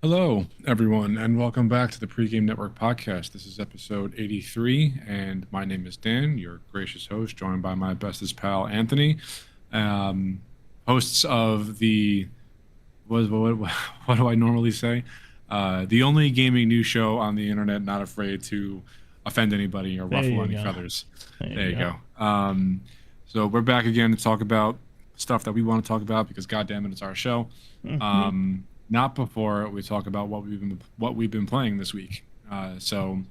Hello, everyone, and welcome back to the Pregame Network podcast. This is episode 83, and my name is Dan, your gracious host, joined by my bestest pal, Anthony. Hosts of the, what do I normally say? The only gaming news show on the internet not afraid to offend anybody or There ruffle you any go. feathers. There There you you go. go. So we're back again to talk about stuff that we want to talk about because, goddamn it, it's our show. Hmm. Not before we talk about what we've been playing this week. So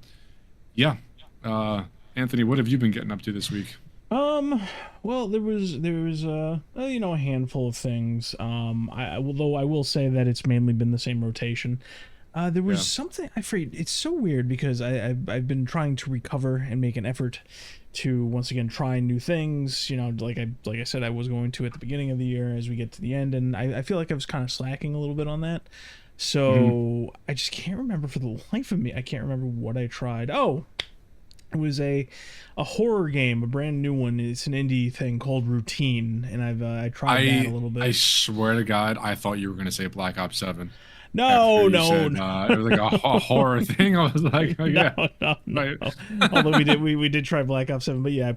yeah, uh, Anthony, what have you been getting up to this week? Um, well, there was a handful of things. Although I will say that it's mainly been the same rotation. There was Yeah. something I forget. It's so weird because I've been trying to recover and make an effort to once again try new things. Like I said, I was going to at the beginning of the year as we get to the end, and I feel like I was kind of slacking a little bit on that. Hmm. So I just can't remember for the life of me. I can't remember what I tried. Oh, it was a horror game, a brand new one. It's an indie thing called Routine, and I tried that a I little I bit. swear to God, I thought you were gonna say Black Ops 7 after No, you no, said no. it was like a horror thing. I was like, oh No, yeah, no, no. right. Although we did try Black Ops 7, but yeah,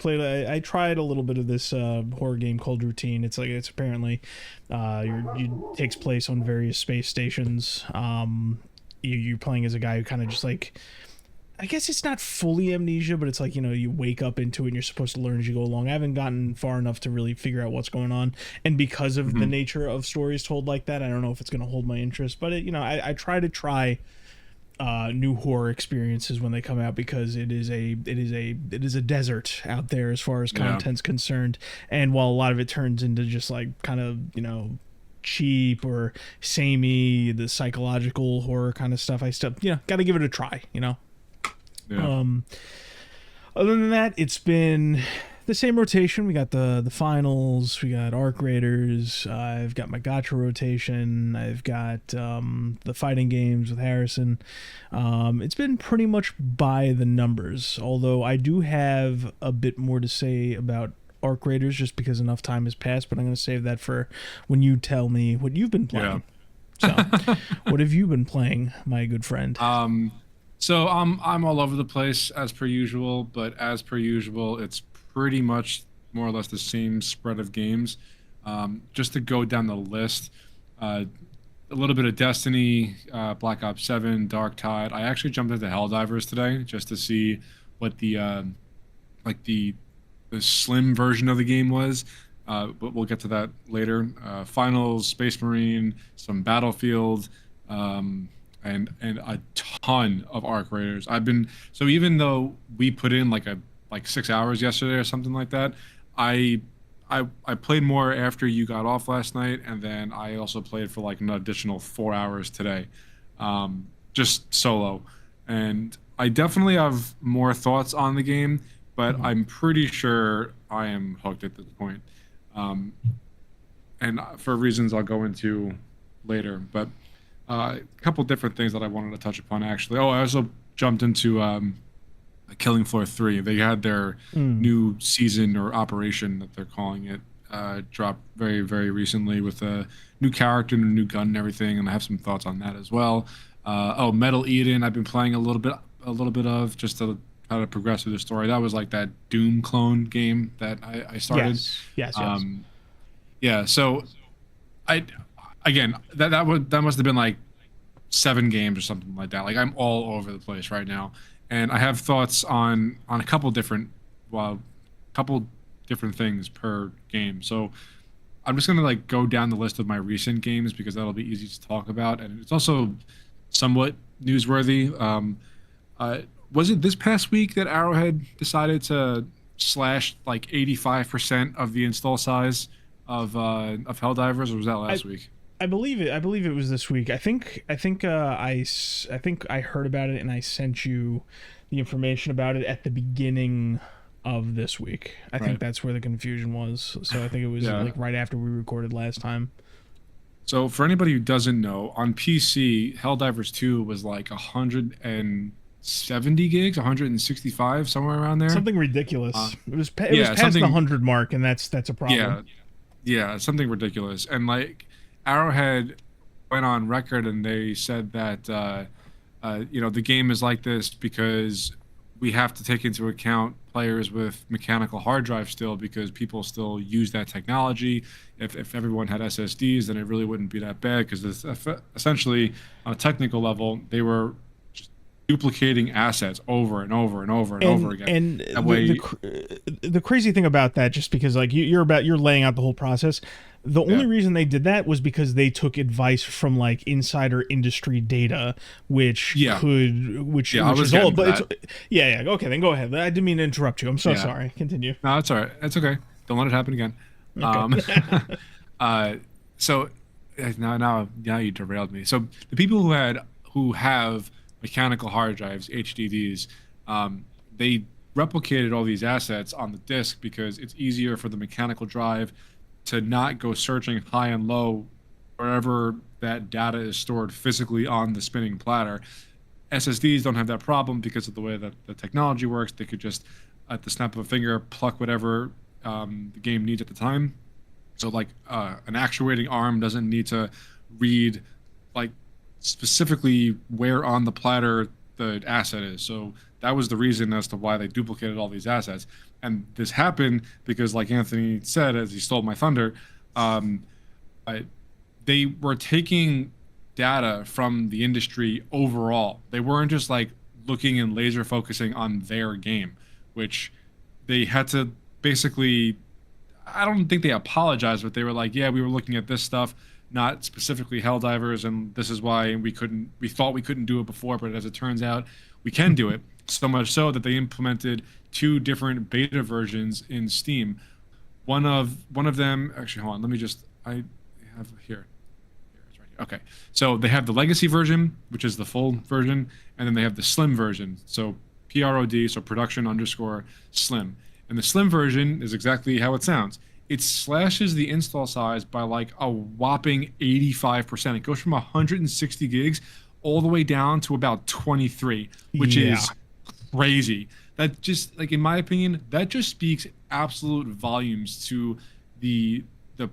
I tried a little bit of this horror game called Routine. It's apparently you takes place on various space stations. You're playing as a guy who kind of just like, I guess it's not fully amnesia, but it's like, you wake up into it and you're supposed to learn as you go along. I haven't gotten far enough to really figure out what's going on. And because of the Mhm. nature of stories told like that, I don't know if it's going to hold my interest. But I try to try new horror experiences when they come out because it is a desert out there as far as Yeah. content's concerned. And while a lot of it turns into just like kind of cheap or samey, the psychological horror kind of stuff, I still got to give it a try. Yeah. Um, Other than that, it's been the same rotation. We got the finals. We got Arc Raiders. I've got my Gotcha rotation. I've got the fighting games with Harrison. It's been pretty much by the numbers. Although I do have a bit more to say about Arc Raiders just because enough time has passed. But I'm going to save that for when you tell me what you've been Yeah. playing. So, what have you been playing, my good friend? Um, so I'm all over the place as per usual, but as per usual, it's pretty much more or less the same spread of games. Just to go down the list, uh, a little bit of Destiny, Black Ops 7, Dark Tide. I actually jumped into Helldivers today just to see what like the slim version of the game was. But we'll get to that later. Finals, Space Marine, some Battlefield. And a ton of arc raiders. I've been so even though we put in like 6 hours yesterday or something like that, I I played more after you got off last night, and then I also played for like an additional 4 hours today, just solo. And I definitely have more thoughts on the game, but Mhm. I'm pretty sure I am hooked at this point. Um, and for reasons I'll go into later. But a couple different things that I wanted to touch upon actually. Oh, I also jumped into Killing Floor 3. They had their Mm. new season or operation that they're calling it dropped very, very recently with a new character and a new gun and everything. And I have some thoughts on that as well. Oh, Metal Eden, I've been playing a little bit of just to how to progress through the story. That was like that Doom clone game that I started. Yes, yes, yes. Um, yeah, so I again that must have been like 7 games or something like that. Like I'm all over the place right now, and I have thoughts on a well, couple different things per game. So I'm just gonna like go down the list of my recent games because that'll be easy to talk about, and it's also somewhat newsworthy. Uh, was it this past week that Arrowhead decided to slash like 85% of the install size of Helldivers, or was that I last week? I believe it. I believe it was this week. I think I heard about it and I sent you the information about it at the beginning of this week. I think Right. that's where the confusion was. So I think it was Yeah. like right after we recorded last time. So for anybody who doesn't know, on PC, Helldivers 2 was like 170 gigs, 165, somewhere around there. Something Uh, ridiculous. It was yeah, past the something. 100 mark, and that's a problem. Yeah, yeah, something ridiculous. And like Arrowhead, went on record and they said that the game is like this because we have to take into account players with mechanical hard drives still because people still use that technology. If everyone had SSDs, then it really wouldn't be that bad because essentially on a technical level they were just duplicating assets over and over and over and over again. And That way, the crazy thing about that, just because like you're laying out the whole process, the only reason they did that was because they took advice from like insider industry data, which which is all. But okay, then go ahead. I didn't mean to interrupt you. I'm so sorry. Continue. No, it's all right. It's okay. Don't let it happen again. Okay. So now you derailed me. So the people who have mechanical hard drives, HDDs, they replicated all these assets on the disk because it's easier for the mechanical drive to not go searching high and low wherever that data is stored physically on the spinning platter. SSDs don't have that problem because of the way that the technology works. They could just, at the snap of a finger, pluck whatever the game needs at the time. So like an actuating arm doesn't need to read like specifically where on the platter the asset is. So that was the reason as to why they duplicated all these assets. And this happened because, like Anthony said, as he stole my thunder, they were taking data from the industry overall. They weren't just like looking and laser focusing on their game, which they had to basically, I don't think they apologized, but they were like, yeah, we were looking at this stuff, not specifically Helldivers, and this is why we thought we couldn't do it before, but as it turns out, we can do it. So much so that they implemented 2 different beta versions in Steam. One of them, actually, hold on, I have here. It's right here. Okay, so they have the legacy version, which is the full version, and then they have the slim version. So PROD, so production underscore slim. And the slim version is exactly how it sounds. It slashes the install size by like a whopping 85%. It goes from 160 gigs all the way down to about 23, which is crazy. That just, like, in my opinion, that just speaks absolute volumes to the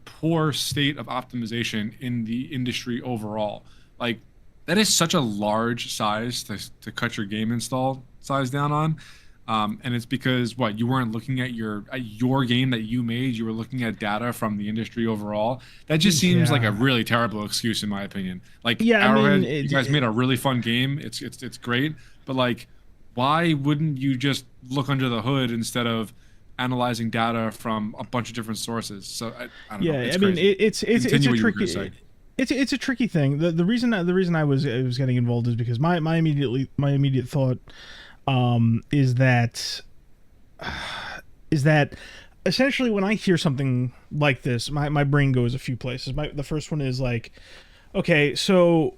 poor state of optimization in the industry overall. Like, that is such a large size to cut your game install size down on. And it's because you weren't looking at your game that you made. You were looking at data from the industry overall. That just seems like a really terrible excuse, in my opinion. Like, Arrowhead, you guys made a really fun game. It's great, but like, why wouldn't you just look under the hood instead of analyzing data from a bunch of different sources? So I don't know. It's crazy. It's a tricky thing. The reason I was getting involved is because my immediate thought is that essentially when I hear something like this, my brain goes a few places. The first one is like, okay, so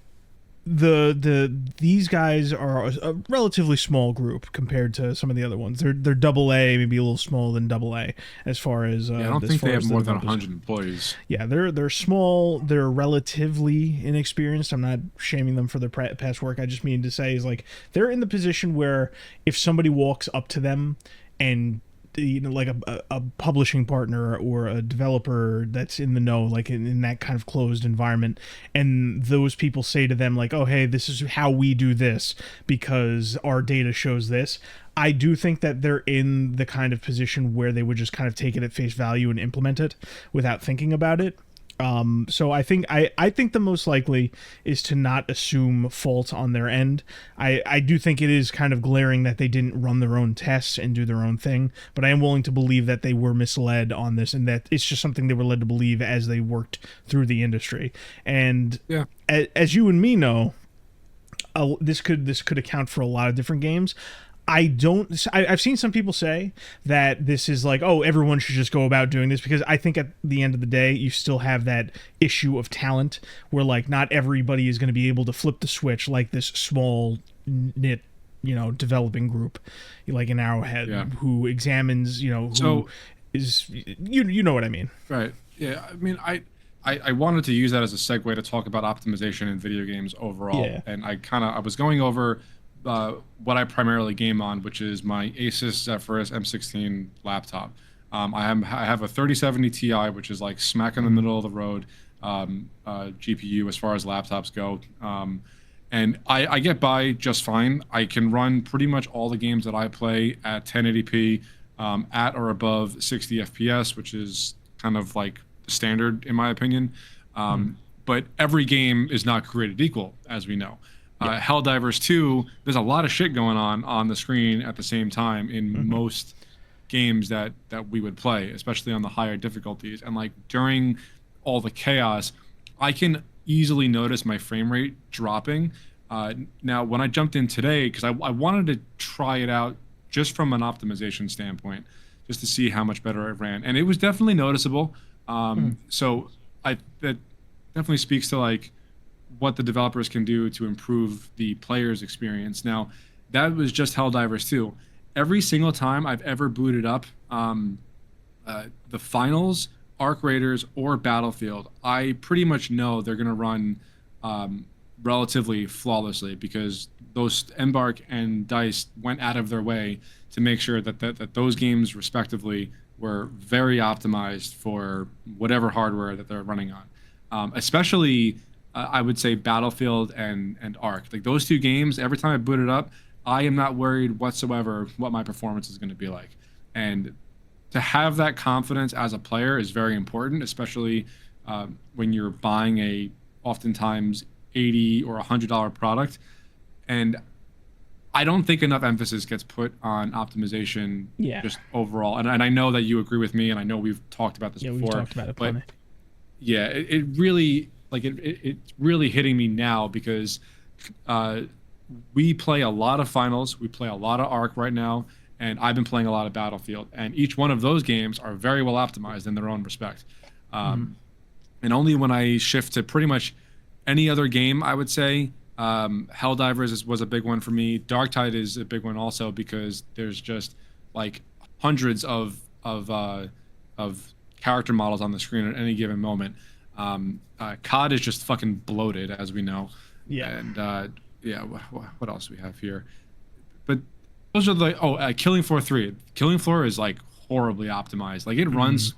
these guys are a relatively small group compared to some of the other ones. They're AA, maybe a little smaller than AA as far as I don't think they have more than 100 employees. Yeah, they're small. They're relatively inexperienced. I'm not shaming them for their past work. I just mean to say is like they're in the position where if somebody walks up to them and like a publishing partner or a developer that's in the know, like in that kind of closed environment, and those people say to them like, oh, hey, this is how we do this because our data shows this. I do think that they're in the kind of position where they would just kind of take it at face value and implement it without thinking about it. So I think the most likely is to not assume fault on their end. I do think it is kind of glaring that they didn't run their own tests and do their own thing, but I am willing to believe that they were misled on this and that it's just something they were led to believe as they worked through the industry. And as you and me know, this could account for a lot of different games. I've seen some people say that this is like, oh, everyone should just go about doing this, because I think at the end of the day, you still have that issue of talent where like not everybody is going to be able to flip the switch like this small knit, developing group like an Arrowhead who examines, is, you know what I mean? Right. Yeah. I mean, I wanted to use that as a segue to talk about optimization in video games overall. Yeah. And I was going over what I primarily game on, which is my Asus Zephyrus M16 laptop. I have a 3070 Ti, which is like smack in the middle of the road. GPU as far as laptops go. And I get by just fine. I can run pretty much all the games that I play at 1080p, at or above 60 FPS, which is kind of like the standard in my opinion. But every game is not created equal, as we know. Helldivers 2, there's a lot of shit going on the screen at the same time in most games that we would play, especially on the higher difficulties. And like during all the chaos, I can easily notice my frame rate dropping. Now, when I jumped in today, because I wanted to try it out just from an optimization standpoint, just to see how much better it ran, and it was definitely noticeable. So that definitely speaks to like what the developers can do to improve the player's experience. Now, that was just Helldivers 2. Every single time I've ever booted up the finals, Arc Raiders, or Battlefield, I pretty much know they're going to run relatively flawlessly, because those Embark and DICE went out of their way to make sure that those games respectively were very optimized for whatever hardware that they're running on. Especially, I would say Battlefield and Arc. Like those two games, every time I boot it up, I am not worried whatsoever what my performance is going to be like. And to have that confidence as a player is very important, especially when you're buying a oftentimes $80 or $100 product. And I don't think enough emphasis gets put on optimization just overall. And I know that you agree with me, and I know we've talked about this before. We've talked about it plenty. But yeah, it really, like it's really hitting me now, because we play a lot of finals, we play a lot of Arc right now, and I've been playing a lot of Battlefield, and each one of those games are very well optimized in their own respect. And only when I shift to pretty much any other game, I would say, Helldivers was a big one for me. Darktide is a big one also, because there's just like hundreds of character models on the screen at any given moment. COD is just fucking bloated, as we know. And what else do we have here? But those are the Killing Floor 3. Killing Floor is like horribly optimized. Like it runs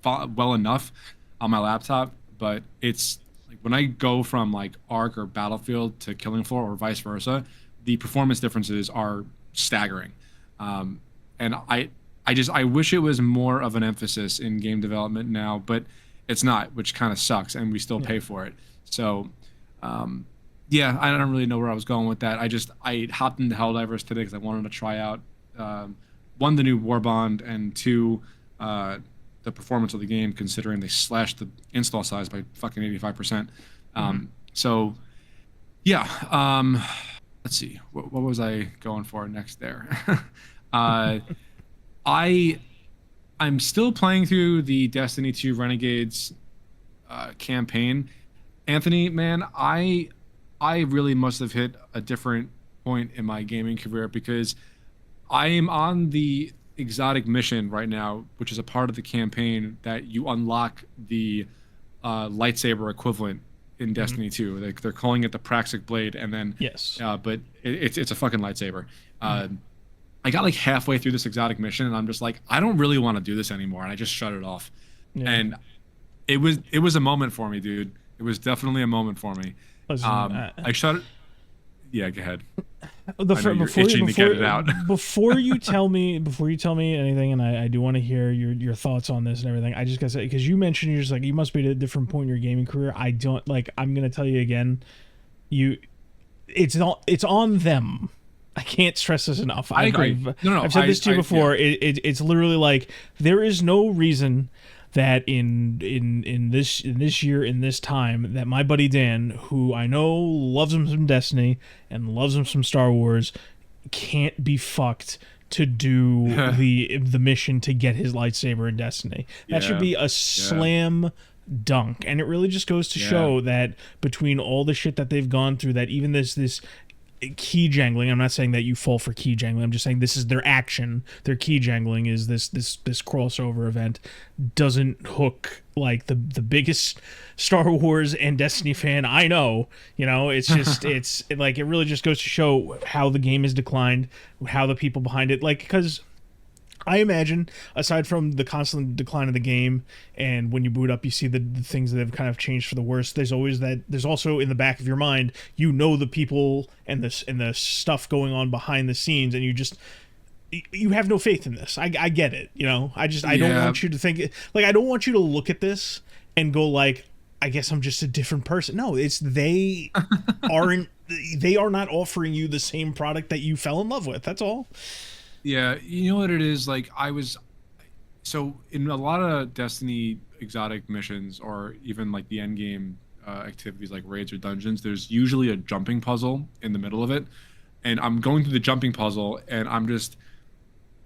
well enough on my laptop, but it's like when I go from like Arc or Battlefield to Killing Floor or vice versa, the performance differences are staggering. And I wish it was more of an emphasis in game development now, but it's not, which kind of sucks, and we still pay for it. So I don't really know where I was going with that. I hopped into Helldivers today because I wanted to try out one, the new War Bond, and two, the performance of the game, considering they slashed the install size by fucking 85%. So let's see, what was I going for next there? I'm still playing through the Destiny 2 Renegades campaign. Anthony, man, I really must have hit a different point in my gaming career, because I am on the exotic mission right now, which is a part of the campaign that you unlock the lightsaber equivalent in Destiny 2. They're calling it the Praxic Blade, and then but it's a fucking lightsaber. I got like halfway through this exotic mission, and I'm just like, I don't really want to do this anymore, and I just shut it off. And it was a moment for me, dude. It was definitely a moment for me. Listen, I shut it. Yeah, go ahead. Before you tell me anything, and I do want to hear your thoughts on this and everything. I just gotta say, because you mentioned you're just like, you must be at a different point in your gaming career. I don't, like, I'm gonna tell you again, it's on them. I can't stress this enough. I agree. I've said this to you before. It's literally like, there is no reason that in this year, in this time, that my buddy Dan, who I know loves him some Destiny and loves him some Star Wars, can't be fucked to do the mission to get his lightsaber in Destiny. That should be a slam dunk. And it really just goes to show that between all the shit that they've gone through, that even this key jangling, I'm not saying that you fall for key jangling, I'm just saying this is their action. Their key jangling is this crossover event doesn't hook like the biggest Star Wars and Destiny fan I know. You know, it's just it's like, it really just goes to show how the game has declined, how the people behind it, like, because I imagine, aside from the constant decline of the game, and when you boot up, you see the things that have kind of changed for the worse. There's always that. There's also in the back of your mind, the people and the stuff going on behind the scenes, and you have no faith in this. I get it. I don't want you to think like, I don't want you to look at this and go like, I guess I'm just a different person. No, it's they aren't. They are not offering you the same product that you fell in love with. That's all. Yeah, you know what it is? Like, so in a lot of Destiny exotic missions, or even like the end game activities like raids or dungeons, there's usually a jumping puzzle in the middle of it. And I'm going through the jumping puzzle, and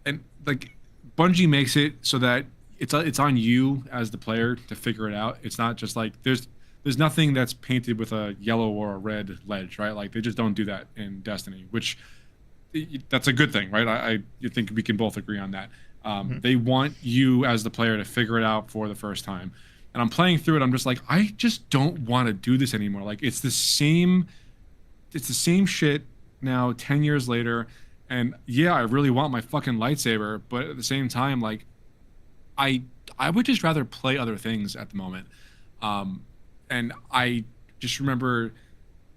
and like, Bungie makes it so that it's on you as the player to figure it out. It's not just like there's nothing that's painted with a yellow or a red ledge, right? Like, they just don't do that in Destiny, which that's a good thing, right? You think we can both agree on that. They want you as the player to figure it out for the first time. And I'm playing through it. I'm just like, I just don't want to do this anymore. Like, it's the same shit now 10 years later. And yeah, I really want my fucking lightsaber, but at the same time, like, I would just rather play other things at the moment. And I just remember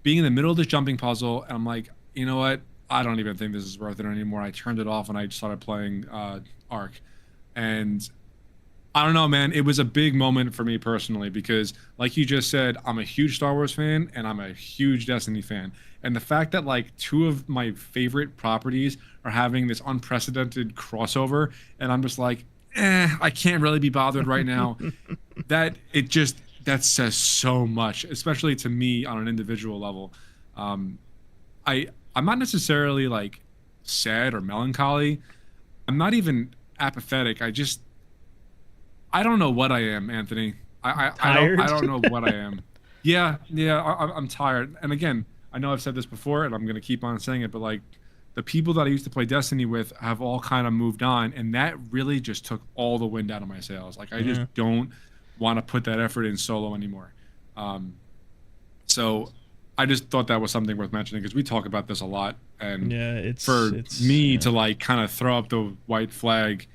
being in the middle of this jumping puzzle, and I'm like, you know what? I don't even think this is worth it anymore. I turned it off and I started playing Ark. And I don't know, man. It was a big moment for me personally because, like you just said, I'm a huge Star Wars fan and I'm a huge Destiny fan. And the fact that like two of my favorite properties are having this unprecedented crossover, and I'm just like, I can't really be bothered right now. that says so much, especially to me on an individual level. I'm not necessarily like sad or melancholy. I'm not even apathetic. I don't know what I am, Anthony. I don't know what I am. Yeah, I'm tired. And again, I know I've said this before, and I'm gonna keep on saying it, but like, the people that I used to play Destiny with have all kind of moved on, and that really just took all the wind out of my sails. Like, I just don't want to put that effort in solo anymore. So I just thought that was something worth mentioning because we talk about this a lot. And it's to like kind of throw up the white flag,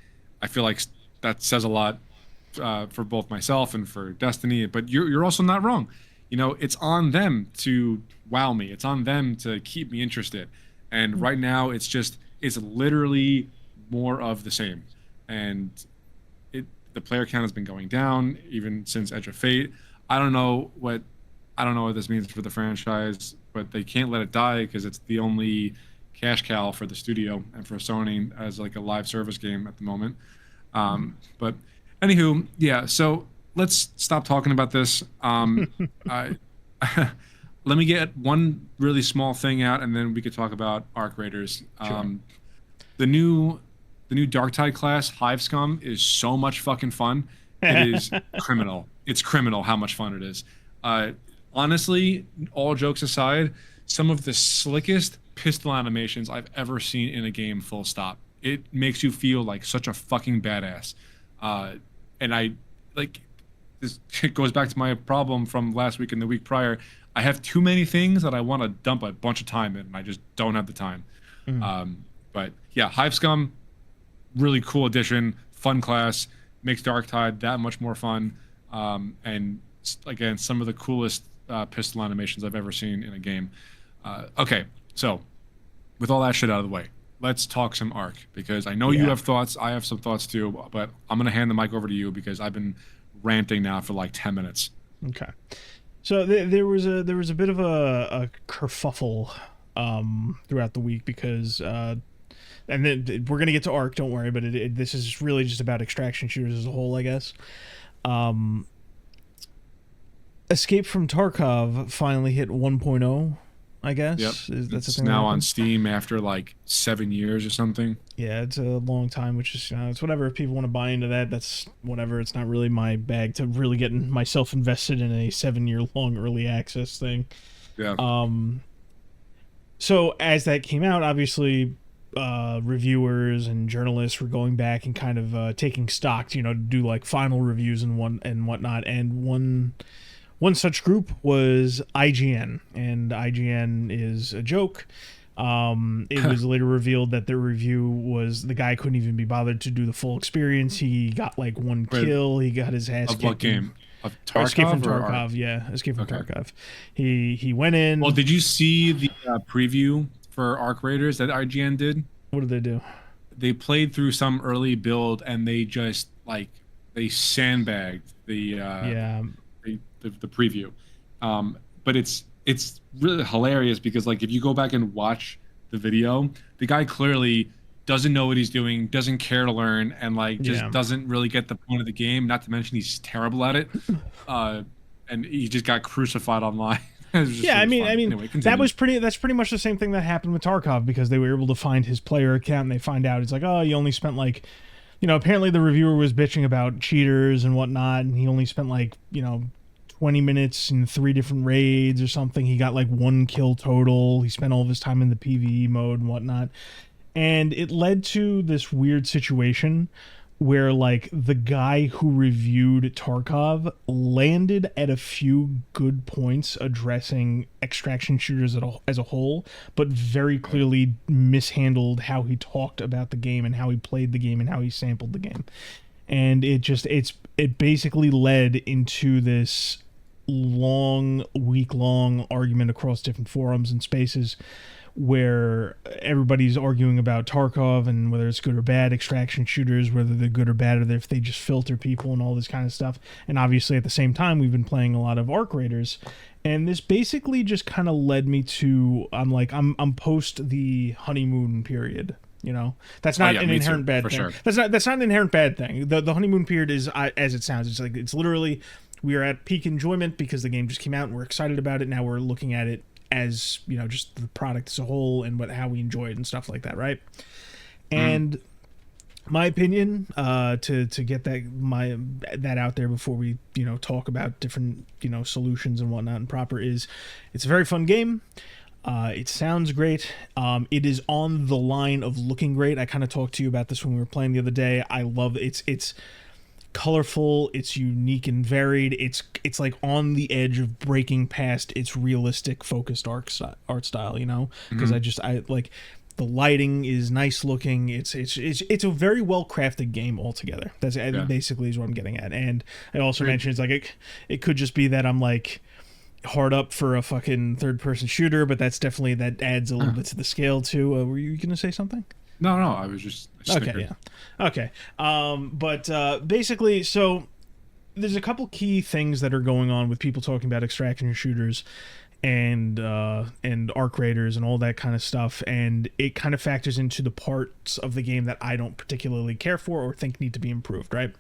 I feel like that says a lot for both myself and for Destiny. But you're also not wrong. It's on them to wow me. It's on them to keep me interested. And right now, it's literally more of the same. And the player count has been going down even since Edge of Fate. I don't know what this means for the franchise, but they can't let it die because it's the only cash cow for the studio and for Sony as like a live service game at the moment. But anywho, yeah. So let's stop talking about this. Let me get one really small thing out, and then we could talk about Arc Raiders. Sure. The new Darktide class, Hive Scum, is so much fucking fun. It is criminal. It's criminal how much fun it is. Honestly, all jokes aside, some of the slickest pistol animations I've ever seen in a game, full stop. It makes you feel like such a fucking badass. And I, like, this goes back to my problem from last week and the week prior. I have too many things that I want to dump a bunch of time in, and I just don't have the time. But yeah, Hive Scum, really cool addition, fun class, makes Darktide that much more fun. And again, some of the coolest pistol animations I've ever seen in a game. Okay, so with all that shit out of the way, let's talk some Arc, because I know you have thoughts. I have some thoughts too, but I'm going to hand the mic over to you because I've been ranting now for like 10 minutes. Okay. So there was a bit of a kerfuffle throughout the week because and then we're gonna get to Arc, don't worry, but this is really just about extraction shooters as a whole, I guess. Escape from Tarkov finally hit 1.0, I guess. Yep. It's now on Steam after like 7 years or something. Yeah, it's a long time, which is, it's whatever. If people want to buy into that, that's whatever. It's not really my bag to really get myself invested in a 7-year-long early access thing. Yeah. So as that came out, obviously, reviewers and journalists were going back and kind of taking stock, to do like final reviews and whatnot. And one such group was IGN, and IGN is a joke. It was later revealed that the review was the guy couldn't even be bothered to do the full experience. He got like one Wait, kill. He got his ass of kicked. what game? Of Escape from Tarkov or Tarkov, yeah, Escape from Okay. Tarkov. He went in. Well, did you see the preview for Arc Raiders that IGN did? What did they do? They played through some early build and they just they sandbagged Yeah, the preview. But it's really hilarious because like if you go back and watch the video, the guy clearly doesn't know what he's doing, doesn't care to learn, and like just Yeah. doesn't really get the point of the game. Not to mention he's terrible at it, and he just got crucified online. It was just yeah. really I fun. mean, Anyway, that's pretty much the same thing that happened with Tarkov, because they were able to find his player account and they find out it's like, oh, you only spent like, apparently the reviewer was bitching about cheaters and whatnot, and he only spent like 20 minutes in 3 different raids or something. He got like 1 kill total. He spent all of his time in the PvE mode and whatnot. And it led to this weird situation where like the guy who reviewed Tarkov landed at a few good points addressing extraction shooters as a whole, but very clearly mishandled how he talked about the game and how he played the game and how he sampled the game. And it basically led into this week-long argument across different forums and spaces where everybody's arguing about Tarkov and whether it's good or bad, extraction shooters, whether they're good or bad, or if they just filter people and all this kind of stuff. And obviously at the same time, we've been playing a lot of Arc Raiders, and this basically just kind of led me to, I'm post the honeymoon period. That's not an inherent bad thing. Sure. That's not an inherent bad thing. The honeymoon period is as it sounds. It's literally we are at peak enjoyment because the game just came out and we're excited about it. Now we're looking at it as just the product as a whole and how we enjoy it and stuff like that, right? And my opinion, to get that out there before we talk about different solutions and whatnot and proper, is it's a very fun game. It sounds great. It is on the line of looking great. I kind of talked to you about this when we were playing the other day. I love it. It's colorful, it's unique and varied. It's like on the edge of breaking past its realistic focused art style, because I like the lighting is nice looking. It's a very well crafted game altogether. That's basically is what I'm getting at. And I also mentioned it's like it could just be that I'm like hard up for a fucking third person shooter, but that adds a little bit to the scale too. Were you gonna say something? No, I was just okay. Yeah. Okay. But basically, so there's a couple key things that are going on with people talking about extraction shooters and Arc Raiders and all that kind of stuff, and it kind of factors into the parts of the game that I don't particularly care for or think need to be improved, right?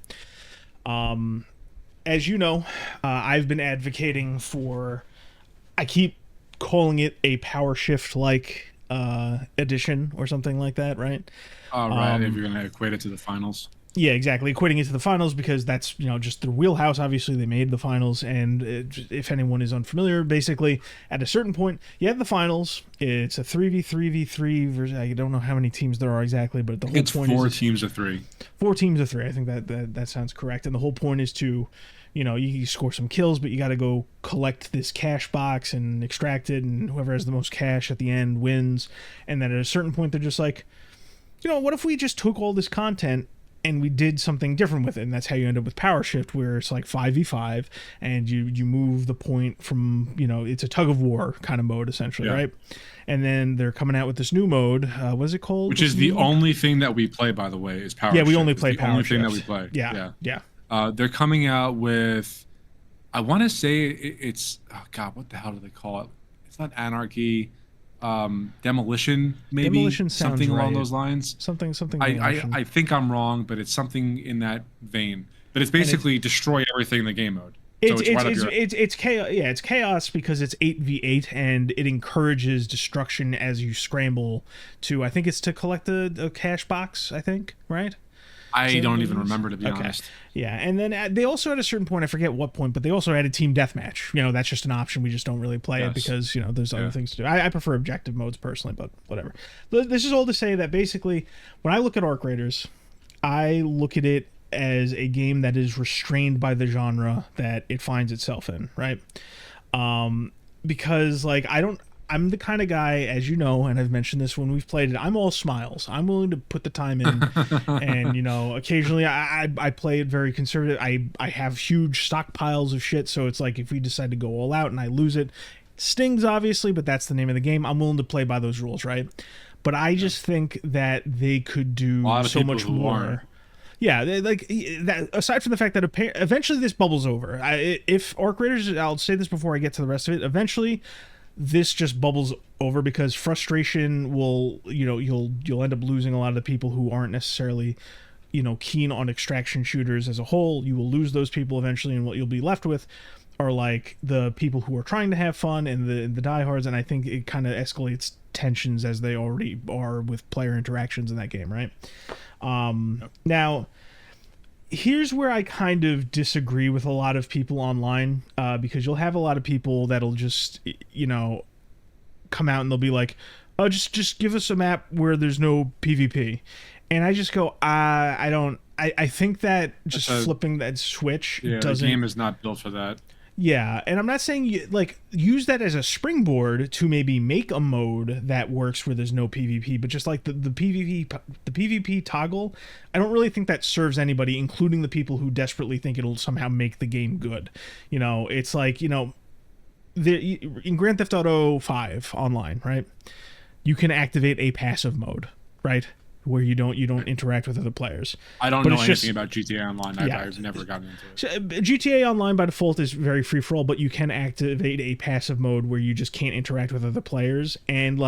As you know, I've been advocating for, I keep calling it a power shift like edition or something like that, right? Right, if you're gonna equate it to the finals. Yeah, exactly. Equating it to the finals because that's just their wheelhouse. Obviously, they made the finals, and if anyone is unfamiliar, basically at a certain point, you have the finals. It's a 3v3v3 versus, I don't know how many teams there are exactly, but the whole point is 4 teams of 3. 4 teams of 3. I think that sounds correct. And the whole point is to, you score some kills, but you got to go collect this cash box and extract it, and whoever has the most cash at the end wins. And then at a certain point, they're just like, what if we just took all this content and we did something different with it? And that's how you end up with Power Shift, where it's like 5v5, and you move the point from, it's a tug of war kind of mode, essentially, right? And then they're coming out with this new mode. What is it called? Which is the only thing that we play, by the way, is Power Shift. Yeah, we only play Power Shift. The only thing that we play. Yeah. They're coming out with, I want to say it's, oh God, what the hell do they call it? It's not Anarchy. Demolition, maybe. Demolition sounds something along right. those lines. Something. I think I'm wrong, but it's something in that vein. But it's basically destroy everything in the game mode. It's chaos. Yeah, it's chaos because it's 8v8 and it encourages destruction as you scramble to. I think it's to collect a cash box. I think, right? I don't even remember, to be honest. Yeah, and then they also at a certain point, I forget what point, but they also added team deathmatch. That's just an option. We just don't really play it because there's other things to do. I prefer objective modes personally, but whatever. This is all to say that basically, when I look at Arc Raiders, I look at it as a game that is restrained by the genre that it finds itself in, right? Because like I'm the kind of guy, as you know, and I've mentioned this when we've played it. I'm all smiles. I'm willing to put the time in, and occasionally I play it very conservative. I have huge stockpiles of shit, so it's like if we decide to go all out and I lose it, stings obviously, but that's the name of the game. I'm willing to play by those rules, right? But I just think that they could do so much more. Aren't. Yeah, like that. Aside from the fact that eventually this bubbles over. If Arc Raiders, I'll say this before I get to the rest of it. Eventually, this just bubbles over because frustration will, you'll end up losing a lot of the people who aren't necessarily, keen on extraction shooters as a whole. You will lose those people eventually, and what you'll be left with are like the people who are trying to have fun and the diehards. And I think it kind of escalates tensions as they already are with player interactions in that game, right? Now, here's where I kind of disagree with a lot of people online, because you'll have a lot of people that'll just, come out and they'll be like, "Oh, just give us a map where there's no PvP," and I just go, I don't. I think that just flipping that switch doesn't. The game is not built for that. Yeah, and I'm not saying use that as a springboard to maybe make a mode that works where there's no PvP, but just like the PvP toggle, I don't really think that serves anybody, including the people who desperately think it'll somehow make the game good. It's like, in Grand Theft Auto 5 online, right? You can activate a passive mode, right? Where you don't interact with other players. I don't know anything about GTA Online. I've never gotten into it. So, GTA Online by default is very free for all, but you can activate a passive mode where you just can't interact with other players. And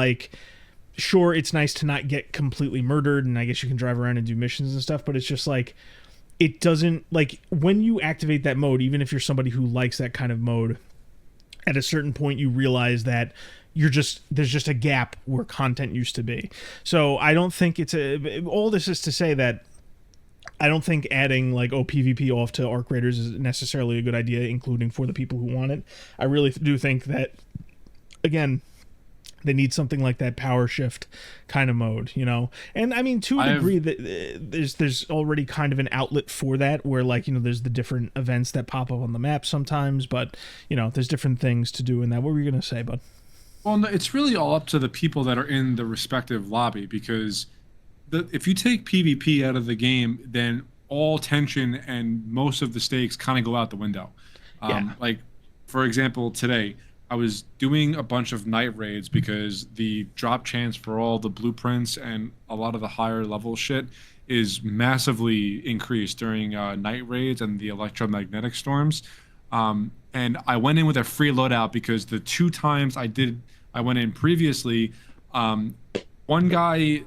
sure, it's nice to not get completely murdered, and I guess you can drive around and do missions and stuff. But it's just it doesn't when you activate that mode, even if you're somebody who likes that kind of mode, at a certain point you realize that there's just a gap where content used to be. So I don't think all this is to say that I don't think adding PvP off to Arc Raiders is necessarily a good idea, including for the people who want it. I really do think that, again, they need something like that power shift kind of mode, And I mean, to a degree, that there's already kind of an outlet for that, where there's the different events that pop up on the map sometimes, but there's different things to do in that. What were you gonna say, bud? Well, no, it's really all up to the people that are in the respective lobby, because if you take PvP out of the game, then all tension and most of the stakes kind of go out the window. For example, today I was doing a bunch of night raids because the drop chance for all the blueprints and a lot of the higher level shit is massively increased during night raids and the electromagnetic storms. And I went in with a free loadout because the 2 times I went in previously, one guy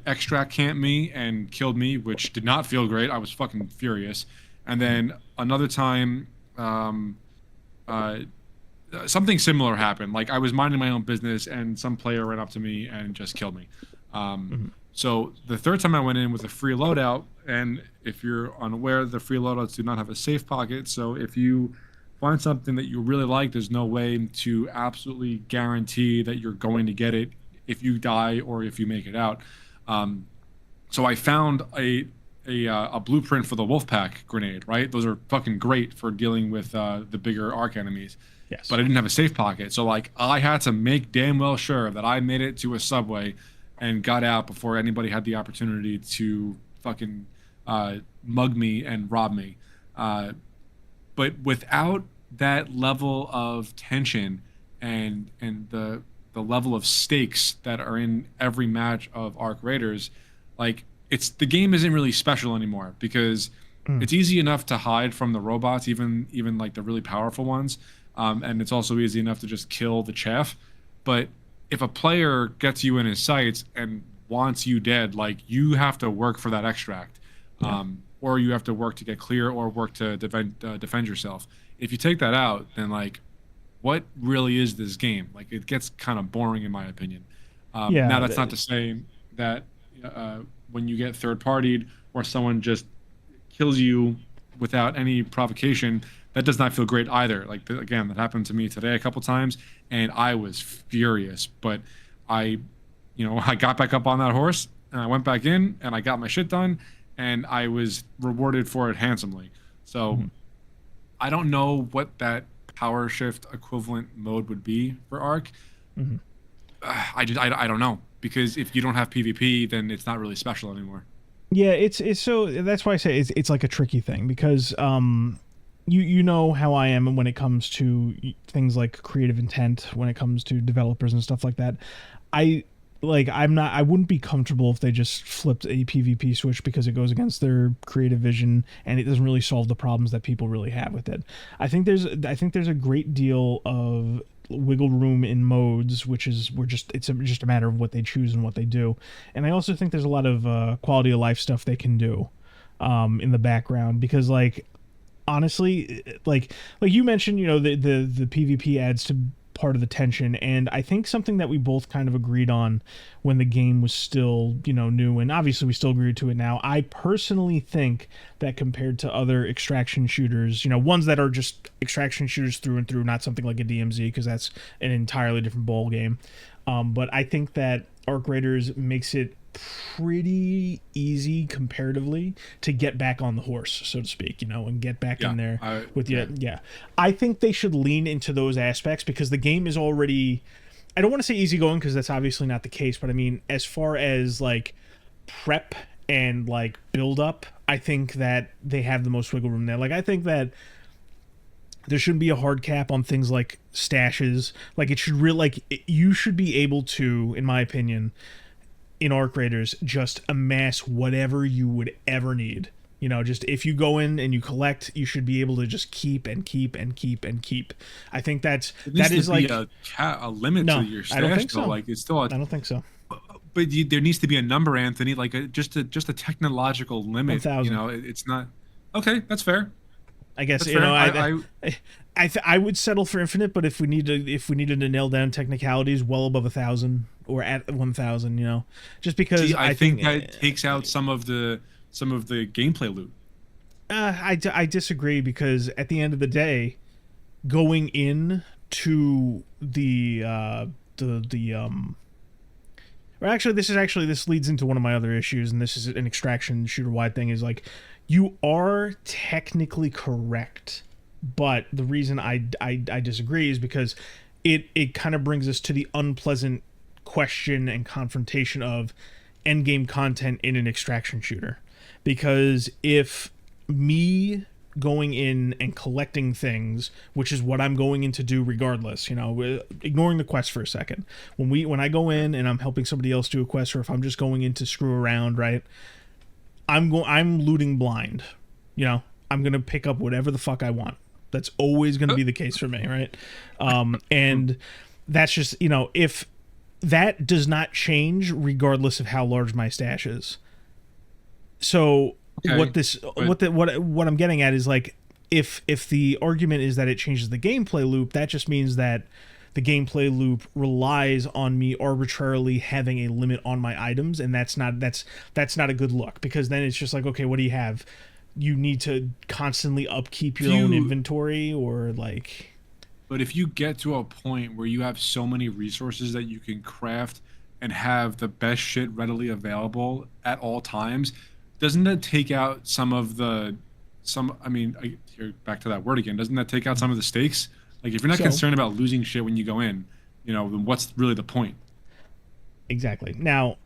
extract camped me and killed me, which did not feel great. I was fucking furious. And then another time, something similar happened. I was minding my own business and some player ran up to me and just killed me. So the third time I went in with a free loadout, and if you're unaware, the free loadouts do not have a safe pocket. So if you find something that you really like, there's no way to absolutely guarantee that you're going to get it if you die or if you make it out. So I found a blueprint for the Wolfpack grenade, right? Those are fucking great for dealing with the bigger arc enemies. Yes. But I didn't have a safe pocket. So I had to make damn well sure that I made it to a subway and got out before anybody had the opportunity to fucking mug me and rob me. But without that level of tension and the level of stakes that are in every match of Arc Raiders, the game isn't really special anymore, because it's easy enough to hide from the robots, even the really powerful ones, and it's also easy enough to just kill the chaff. But if a player gets you in his sights and wants you dead, you have to work for that extract. Or you have to work to get clear, or work to defend yourself. If you take that out, then what really is this game? It gets kind of boring, in my opinion. Now that's not to say that when you get third-partied or someone just kills you without any provocation, that does not feel great either. Again, that happened to me today a couple times, and I was furious. But I got back up on that horse, and I went back in, and I got my shit done, and I was rewarded for it handsomely. So I don't know what that power shift equivalent mode would be for Arc, Hmm. I don't know, because if you don't have PvP, then it's not really special anymore. Yeah, it's so that's why I say it's like a tricky thing because you know how I am when it comes to things like creative intent, when it comes to developers and stuff like that. I I wouldn't be comfortable if they just flipped a PvP switch because it goes against their creative vision and it doesn't really solve the problems that people really have with it. I think there's a great deal of wiggle room in modes, which is just a matter of what they choose and what they do. And I also think there's a lot of quality of life stuff they can do in the background because honestly, like you mentioned, the PvP adds to part of the tension, and I think something that we both kind of agreed on when the game was still, new, and obviously we still agree to it now. I personally think that compared to other extraction shooters, ones that are just extraction shooters through and through, not something like a DMZ because that's an entirely different ball game. But I think that Arc Raiders makes it pretty easy comparatively to get back on the horse, so to speak, and get back in there with you. Yeah. I think they should lean into those aspects because the game is already, I don't want to say easygoing because that's obviously not the case, but I mean, as far as like prep and like build up, I think that they have the most wiggle room there. Like, I think that there shouldn't be a hard cap on things like stashes. Like, it should really, you should be able to, in my opinion, in Arc Raiders, just amass whatever you would ever need. Just if you go in and you collect, you should be able to just keep and keep and keep and keep. I think that is like a limit no, to your stash. I don't think so. Like, it's still I don't think so. But there needs to be a number, Anthony, like just a technological limit. 1,000. It's not okay. That's fair. I guess That's fair. I would settle for infinite, but if we needed to nail down technicalities, well above 1,000 or at 1,000, just because I think that takes out some of the gameplay loot. I disagree because at the end of the day, going in to or actually this leads into one of my other issues, and this is an extraction shooter wide thing, is like, you are technically correct, but the reason I disagree is because it kind of brings us to the unpleasant question and confrontation of endgame content in an extraction shooter. Because if me going in and collecting things, which is what I'm going in to do regardless, ignoring the quest for a second, when I go in and I'm helping somebody else do a quest, or if I'm just going in to screw around, right, I'm looting blind. I'm gonna pick up whatever the fuck I want. That's always gonna be the case for me, right? And that's just, if that does not change regardless of how large my stash is. So okay, what I'm getting at is, like, if the argument is that it changes the gameplay loop, that just means that the gameplay loop relies on me arbitrarily having a limit on my items, and that's not a good look, because then it's just like, okay, what do you have? You need to constantly upkeep your own inventory, or like. But if you get to a point where you have so many resources that you can craft and have the best shit readily available at all times, doesn't that take out you're back to that word again, doesn't that take out some of the stakes? Like, if you're not concerned about losing shit when you go in, then what's really the point? Exactly. Now,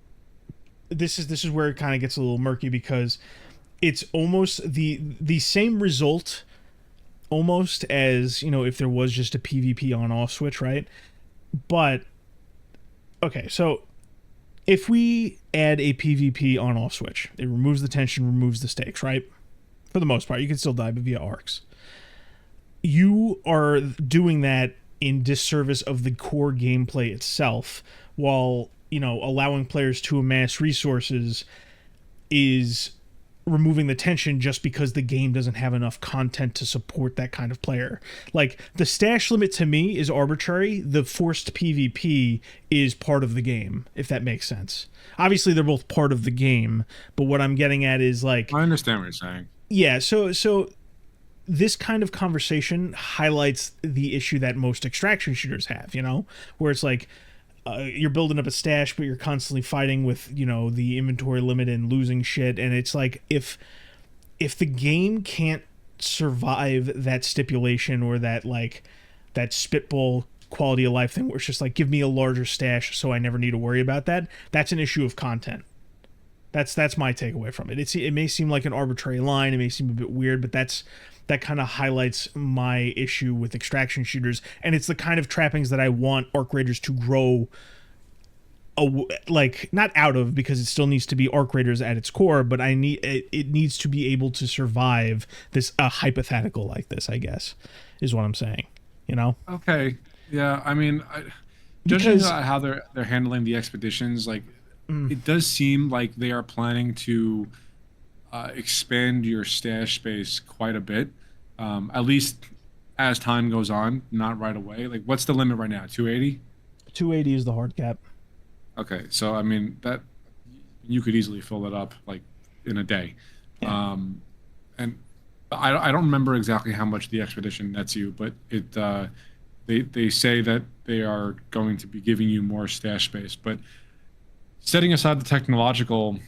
this is where it kind of gets a little murky, because it's almost the same result, almost as, if there was just a PvP on-off switch, right? But, okay, so if we add a PvP on-off switch, it removes the tension, removes the stakes, right? For the most part, you can still die via arcs. You are doing that in disservice of the core gameplay itself, while, allowing players to amass resources is removing the tension just because the game doesn't have enough content to support that kind of player. Like, the stash limit to me is arbitrary. The forced PvP is part of the game, if that makes sense. Obviously, they're both part of the game, but what I'm getting at is, like, I understand what you're saying. Yeah, so this kind of conversation highlights the issue that most extraction shooters have, where it's like, you're building up a stash, but you're constantly fighting with, the inventory limit and losing shit. And it's like, if the game can't survive that stipulation, or that, like, that spitball quality of life thing where it's just like, give me a larger stash so I never need to worry about that. That's an issue of content. That's my takeaway from it. It may seem like an arbitrary line, it may seem a bit weird, but that kind of highlights my issue with extraction shooters, and it's the kind of trappings that I want Arc Raiders to grow, like, not out of, because it still needs to be Arc Raiders at its core, but it needs to be able to survive this hypothetical like this, I guess, is what I'm saying. Okay. Yeah. I mean, judging how they're handling the expeditions, like, it does seem like they are planning to expand your stash space quite a bit, at least as time goes on, not right away. Like, what's the limit right now? 280? 280 is the hard cap. Okay, so I mean that you could easily fill it up like in a day. Yeah. And I don't remember exactly how much the expedition nets you, but they say that they are going to be giving you more stash space. But setting aside the technological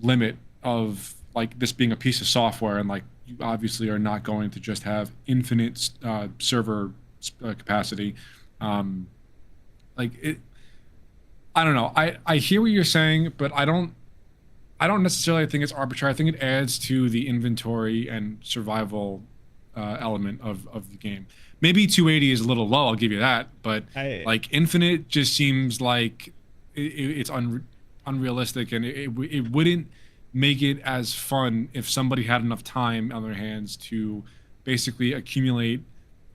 limit of like this being a piece of software, and like you obviously are not going to just have infinite server capacity, like it. I don't know. I hear what you're saying, but I don't necessarily think it's arbitrary. I think it adds to the inventory and survival element of the game. Maybe 280 is a little low, I'll give you that, but like infinite just seems like it's unrealistic, and it wouldn't make it as fun if somebody had enough time on their hands to basically accumulate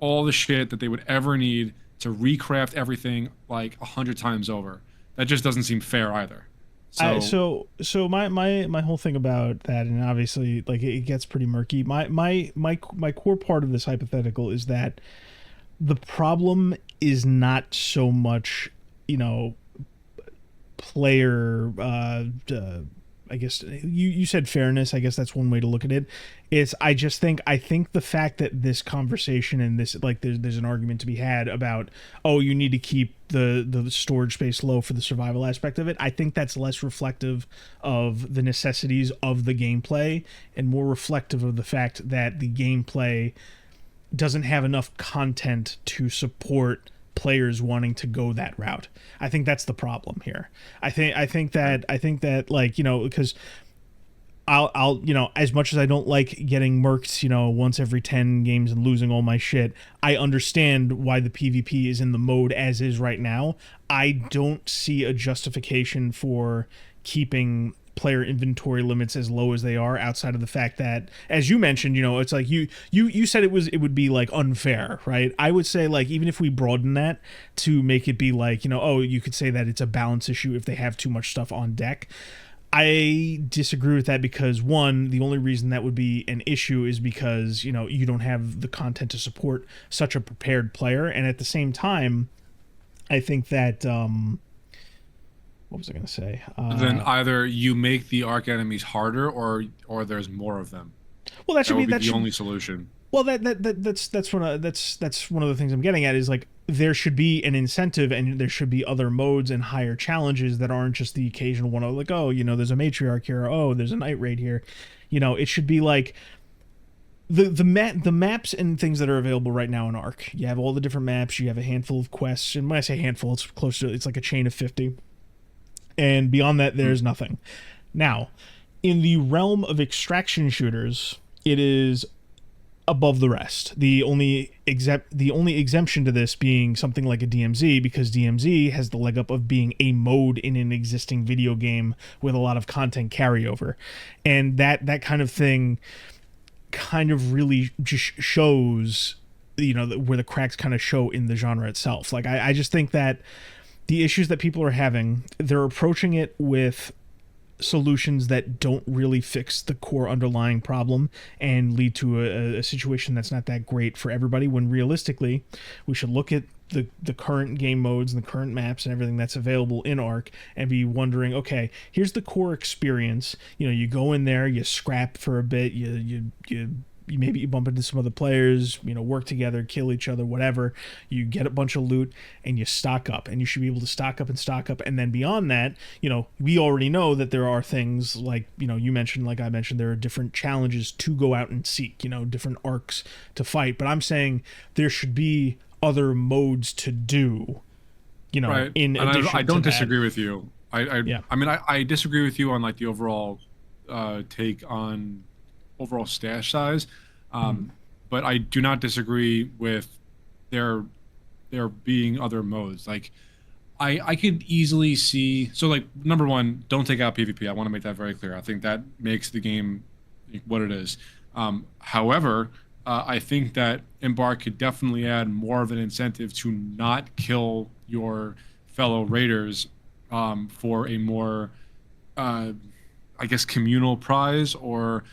all the shit that they would ever need to recraft everything like 100 times over. That just doesn't seem fair either. So my whole thing about that, and obviously like it gets pretty murky. My core part of this hypothetical is that the problem is not so much, player I guess you said fairness. I guess that's one way to look at it. I think the fact that this conversation and this, like, there's an argument to be had about, oh, you need to keep the storage space low for the survival aspect of it. I think that's less reflective of the necessities of the gameplay and more reflective of the fact that the gameplay doesn't have enough content to support players wanting to go that route. I think that's the problem here. I think that like, because I'll as much as I don't like getting murked, once every 10 games and losing all my shit, I understand why the PvP is in the mode as is right now. I don't see a justification for keeping player inventory limits as low as they are, outside of the fact that, as you mentioned, it's like you said it would be like unfair, right? I would say, like, even if we broaden that to make it be like, you could say that it's a balance issue if they have too much stuff on deck. I disagree with that, because one, the only reason that would be an issue is because, you don't have the content to support such a prepared player. And at the same time, I think that what was I going to say? Then either you make the arc enemies harder, or there's more of them. Well, that should be the only solution. Well, that's one of the things I'm getting at, is like there should be an incentive, and there should be other modes and higher challenges that aren't just the occasional one of like, oh, there's a matriarch here, or, oh, there's a night raid here. It should be like the maps and things that are available right now in Arc. You have all the different maps. You have a handful of quests, and when I say handful, it's like a chain of 50. And beyond that, there's nothing. Now, in the realm of extraction shooters, it is above the rest. The only exemption to this being something like a DMZ, because DMZ has the leg up of being a mode in an existing video game with a lot of content carryover. And that kind of thing kind of really just shows, where the cracks kind of show in the genre itself. Like, I just think that the issues that people are having, they're approaching it with solutions that don't really fix the core underlying problem and lead to a situation that's not that great for everybody, when realistically we should look at the current game modes and the current maps and everything that's available in Arc and be wondering, okay, here's the core experience. You go in there, you scrap for a bit, you maybe you bump into some other players, work together, kill each other, whatever. You get a bunch of loot and you stock up, and you should be able to stock up. And then beyond that, we already know that there are things like, you mentioned, like I mentioned, there are different challenges to go out and seek, different arcs to fight. But I'm saying there should be other modes to do, Right. in And addition I don't to that. disagree with you. Yeah. I mean, I disagree with you on like the overall take on overall stash size. Mhm. But I do not disagree with there there being other modes. Like I could easily see, so like number one, don't take out PvP. I want to make that very clear. I think that makes the game what it is. However, I think that Embark could definitely add more of an incentive to not kill your fellow raiders for a more, uh, I guess, communal prize, or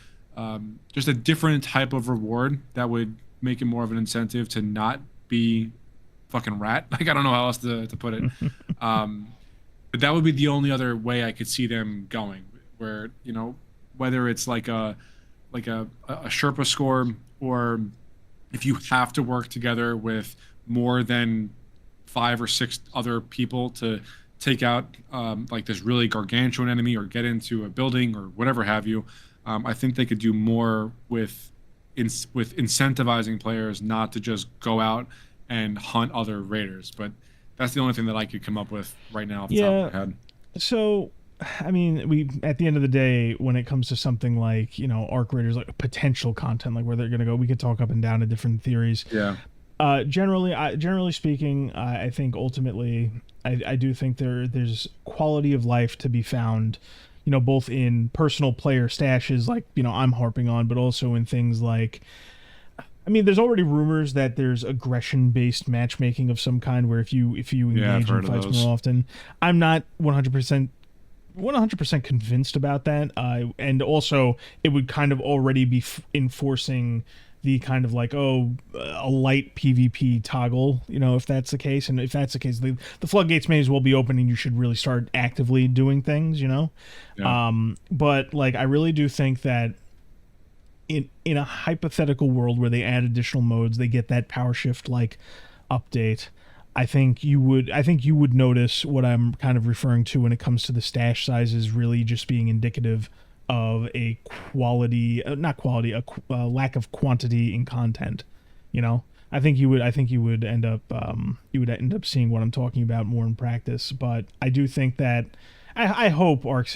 just a different type of reward that would make it more of an incentive to not be fucking rat. Like I don't know how else to put it. Um, but that would be the only other way I could see them going, where whether it's like a Sherpa score, or if you have to work together with more than 5 or 6 other people to take out like this really gargantuan enemy or get into a building or whatever have you. I think they could do more with with incentivizing players not to just go out and hunt other raiders. But that's the only thing that I could come up with right now off the top of my head. So, I mean, we at the end of the day, when it comes to something like Arc Raiders, like potential content, like where they're gonna go, we could talk up and down to different theories. Yeah. Generally speaking, I think ultimately, I do think there's quality of life to be found, both in personal player stashes, like I'm harping on, but also in things like, I mean, there's already rumors that there's aggression-based matchmaking of some kind, where if you engage in fights more often. I'm not 100% convinced about that, and also it would kind of already be enforcing the kind of like, a light PvP toggle, if that's the case. And if that's the case, the floodgates may as well be open and you should really start actively doing things. Yeah. But like, I really do think that in a hypothetical world where they add additional modes, they get that power shift like update, I think you would notice what I'm kind of referring to when it comes to the stash sizes really just being indicative of a quality, not quality, a lack of quantity in content. I think you would end up seeing what I'm talking about more in practice. But I do think that I hope Arc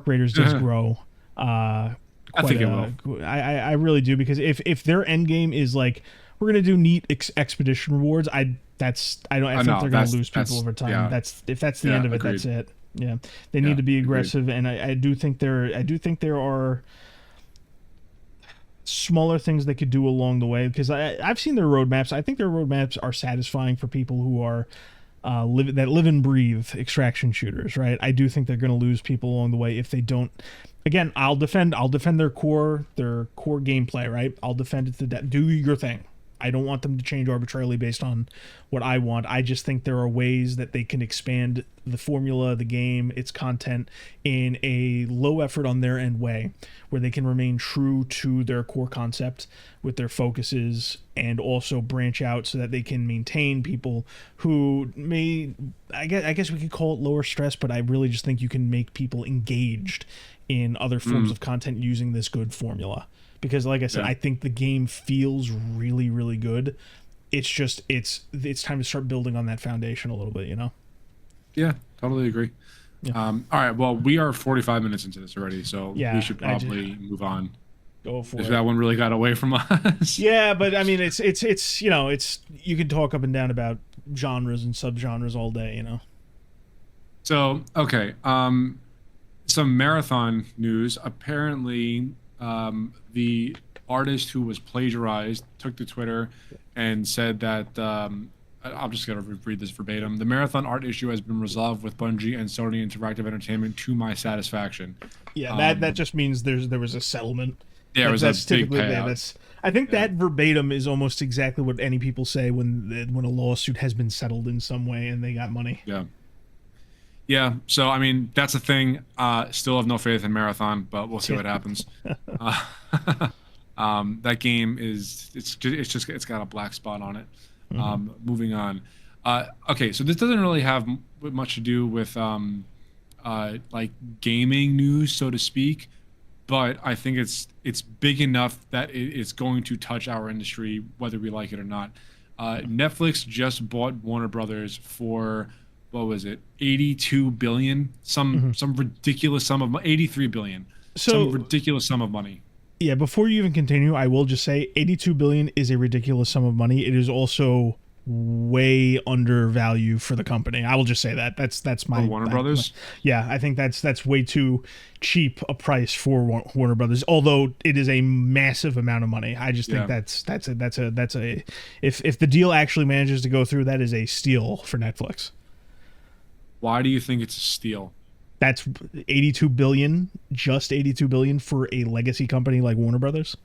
Raiders does grow. I think it will. I really do, because if their end game is like, we're gonna do neat expedition rewards, I think they're gonna lose people over time. Yeah. If that's the end of it, agreed. that's it. Yeah, they need to be aggressive, and I do think there are smaller things they could do along the way, because I've seen their roadmaps. I think their roadmaps are satisfying for people who are live and breathe extraction shooters, right? I do think they're going to lose people along the way if they don't. Again, I'll defend their core gameplay, right? I'll defend it to that. Do your thing. I don't want them to change arbitrarily based on what I want. I just think there are ways that they can expand the formula, the game, its content in a low effort on their end way, where they can remain true to their core concept with their focuses, and also branch out so that they can maintain people who may, I guess we could call it lower stress, but I really just think you can make people engaged in other forms of content using this good formula. Because like I said, I think the game feels really, really good. It's just, it's time to start building on that foundation a little bit, Yeah, totally agree. Yeah. All right, well, we are 45 minutes into this already, so Yeah, we should probably move on. Go for it. That one really got away from us. Yeah, but I mean, it's you can talk up and down about genres and subgenres all day, So, okay, some marathon news. Apparently, the artist who was plagiarized took to Twitter and said that, I'm just going to read this verbatim. The marathon art issue has been resolved with Bungie and Sony Interactive Entertainment to my satisfaction. Yeah, that just means there was a settlement. Yeah, it was a big payout. I think that verbatim is almost exactly what any people say when a lawsuit has been settled in some way and they got money. Yeah. Yeah, so I mean that's a thing. Still have no faith in Marathon, but we'll see what happens. That game it's got a black spot on it. Moving on. Okay, so this doesn't really have much to do with like gaming news, so to speak, but I think it's big enough that it's going to touch our industry whether we like it or not. Netflix just bought Warner Brothers for what was it, 82 billion, some ridiculous sum of 83 billion, some So ridiculous sum of money. yeah, before you even continue, I will just say 82 billion is a ridiculous sum of money. It is also way undervalued for the company. I will just say that. That's For Warner Brothers. yeah, I think that's way too cheap a price for Warner Brothers. Although it is a massive amount of money. I just think Yeah. that's a if the deal actually manages to go through, that is a steal for Netflix. Why do you think it's a steal? That's 82 billion, just 82 billion for a legacy company like Warner Brothers.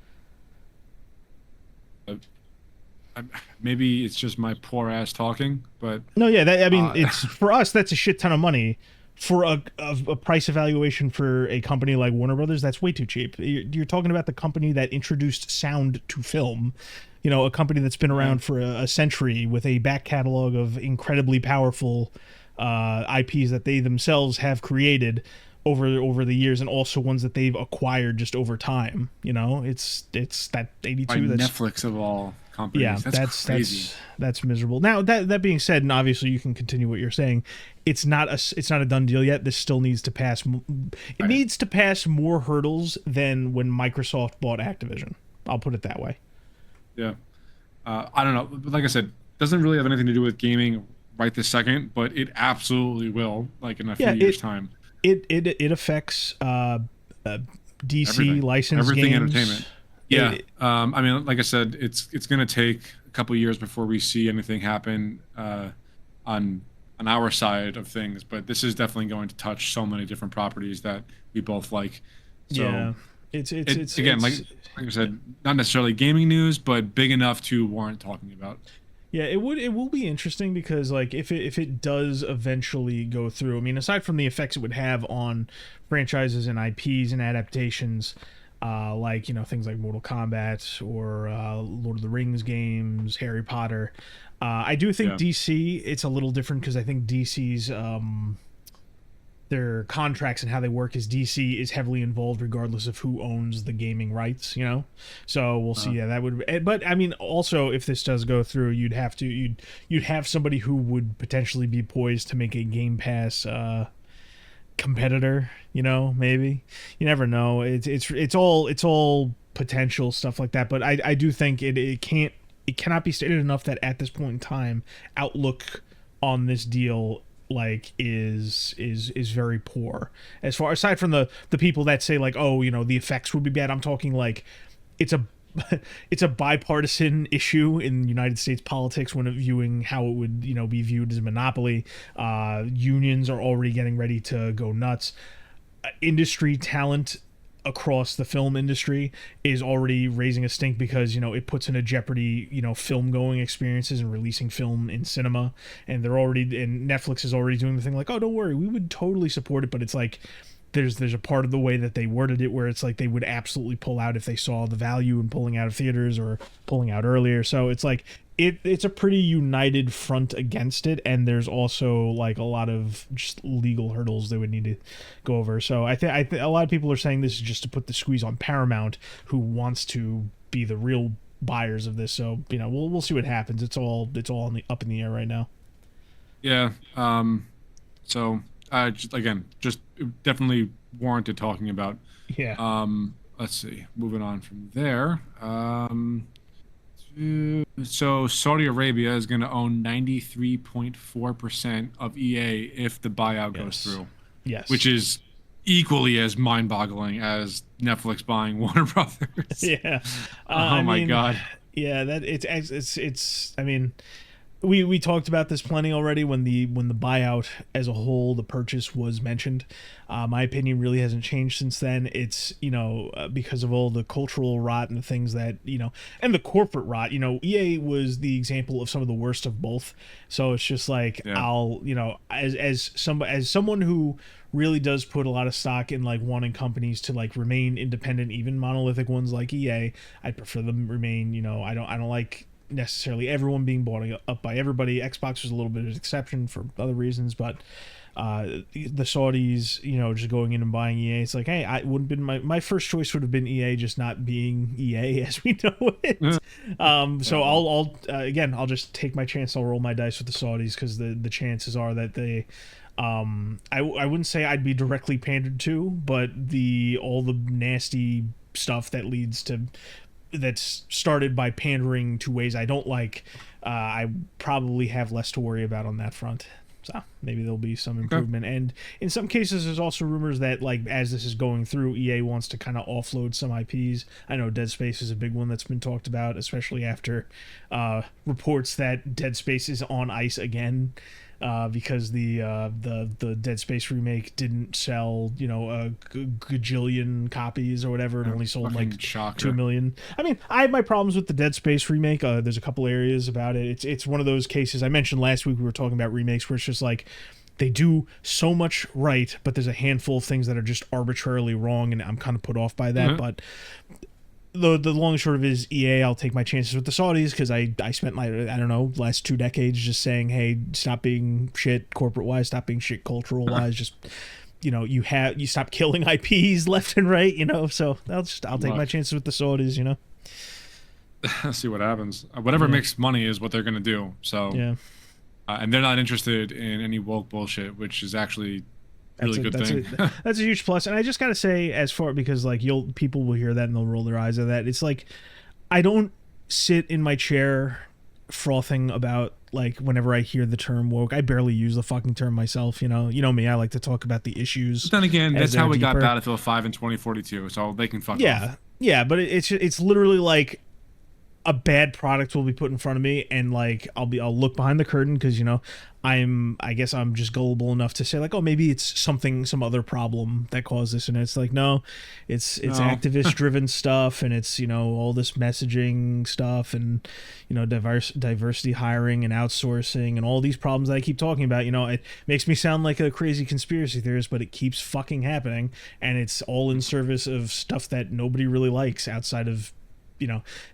Maybe it's just my poor ass talking, but No, yeah, I mean, uh, it's for us. That's a shit ton of money for a price evaluation for a company like Warner Brothers. That's way too cheap. You're talking about the company that introduced sound to film. You know, a company that's been around for a century with a back catalog of incredibly powerful IPs that they themselves have created over the years, and also ones that they've acquired just over time. You know, it's that 82. by That's Netflix of all companies. yeah, That's crazy. that's miserable. Now that being said, and obviously you can continue what you're saying, it's not a done deal yet. This still needs to pass. It needs to pass more hurdles than when Microsoft bought Activision. I'll put it that way. Yeah. I don't know. But like I said, doesn't really have anything to do with gaming right this second, but it absolutely will, like in a few years' time. It affects DC Everything. licensed Everything games. entertainment. Yeah. I mean, like I said, it's going to take a couple years before we see anything happen on our side of things, but this is definitely going to touch so many different properties that we both like. So Yeah, it's again, like I said, not necessarily gaming news, but big enough to warrant talking about. yeah, it will be interesting because like if it does eventually go through, I mean, aside from the effects it would have on franchises and IPs and adaptations, like, you know, things like Mortal Kombat or Lord of the Rings games, Harry Potter. I do think DC, it's a little different because I think DC's their contracts and how they work is DC is heavily involved regardless of who owns the gaming rights, you know. So we'll see. Yeah, that would. But I mean, also if this does go through, you'd have somebody who would potentially be poised to make a Game Pass competitor. You know, maybe you never know. It's all potential stuff like that. But I do think it cannot be stated enough that at this point in time, outlook on this deal like is very poor, as far aside from the people that say like, oh, you know, the effects would be bad. I'm talking like it's a bipartisan issue in United States politics when viewing how it would, you know, be viewed as a monopoly. Unions are already getting ready to go nuts. Industry talent across the film industry is already raising a stink because, you know, it puts in a jeopardy, you know, film going experiences and releasing film in cinema. And Netflix is already doing the thing like, oh, don't worry, we would totally support it. But it's like there's a part of the way that they worded it where it's like they would absolutely pull out if they saw the value in pulling out of theaters or pulling out earlier. So it's like it's a pretty united front against it, and there's also like a lot of just legal hurdles they would need to go over. So I think a lot of people are saying this is just to put the squeeze on Paramount, who wants to be the real buyers of this. So, you know, we'll see what happens. It's all up in the air right now. Yeah. So just definitely warranted talking about. Yeah. Let's see. Moving on from there. So Saudi Arabia is going to own 93.4% of EA if the buyout goes through. Yes. Which is equally as mind-boggling as Netflix buying Warner Brothers. Yeah. Oh my God. Yeah, that it's I mean, we talked about this plenty already when the buyout as a whole, the purchase was mentioned. My opinion really hasn't changed since then. It's, you know, because of all the cultural rot and the things that, you know, and the corporate rot. You know, EA was the example of some of the worst of both. So it's just like, I'll, you know, as someone who really does put a lot of stock in like wanting companies to like remain independent, even monolithic ones like EA, I'd prefer them remain, you know, I don't like necessarily everyone being bought up by everybody. Xbox was a little bit of an exception for other reasons, but the Saudis, just going in and buying EA. It's like, hey, I wouldn't been my first choice would have been EA, just not being EA as we know it. So I'll just take my chance. I'll roll my dice with the Saudis because the chances are that they. I wouldn't say I'd be directly pandered to, but all the nasty stuff that's started by pandering to ways I don't like, I probably have less to worry about on that front. So maybe there'll be some improvement. And in some cases, there's also rumors that, like, as this is going through, EA wants to kind of offload some IPs. I know Dead Space is a big one that's been talked about, especially after reports that Dead Space is on ice again. Because the Dead Space remake didn't sell, a gajillion copies or whatever. It only sold like 2 million. I mean, I have my problems with the Dead Space remake. There's a couple areas about it. It's one of those cases. I mentioned last week we were talking about remakes where it's just like they do so much right, but there's a handful of things that are just arbitrarily wrong, and I'm kind of put off by that. But the long and short of it is EA, I'll take my chances with the Saudis because I spent my, last 2 decades just saying, hey, stop being shit corporate-wise, stop being shit cultural-wise, just, you stop killing IPs left and right, so I'll take my chances with the Saudis, See what happens. Whatever makes money is what they're going to do, so. Yeah. And they're not interested in any woke bullshit, which is actually really good thing. That's a huge plus. And I just gotta say, because like people will hear that and they'll roll their eyes at that. It's like I don't sit in my chair frothing about, like, whenever I hear the term woke. I barely use the fucking term myself. You know me. I like to talk about the issues. But then again, that's how we got Battlefield 5 in 2042. So they can fuck off. Yeah, but it's literally like a bad product will be put in front of me, and like I'll look behind the curtain because I guess I'm just gullible enough to say, like, oh, maybe it's some other problem that caused this, and it's like, no, it's activist driven stuff, and it's all this messaging stuff, and diversity hiring and outsourcing and all these problems that I keep talking about. It makes me sound like a crazy conspiracy theorist, but it keeps fucking happening, and it's all in service of stuff that nobody really likes outside of.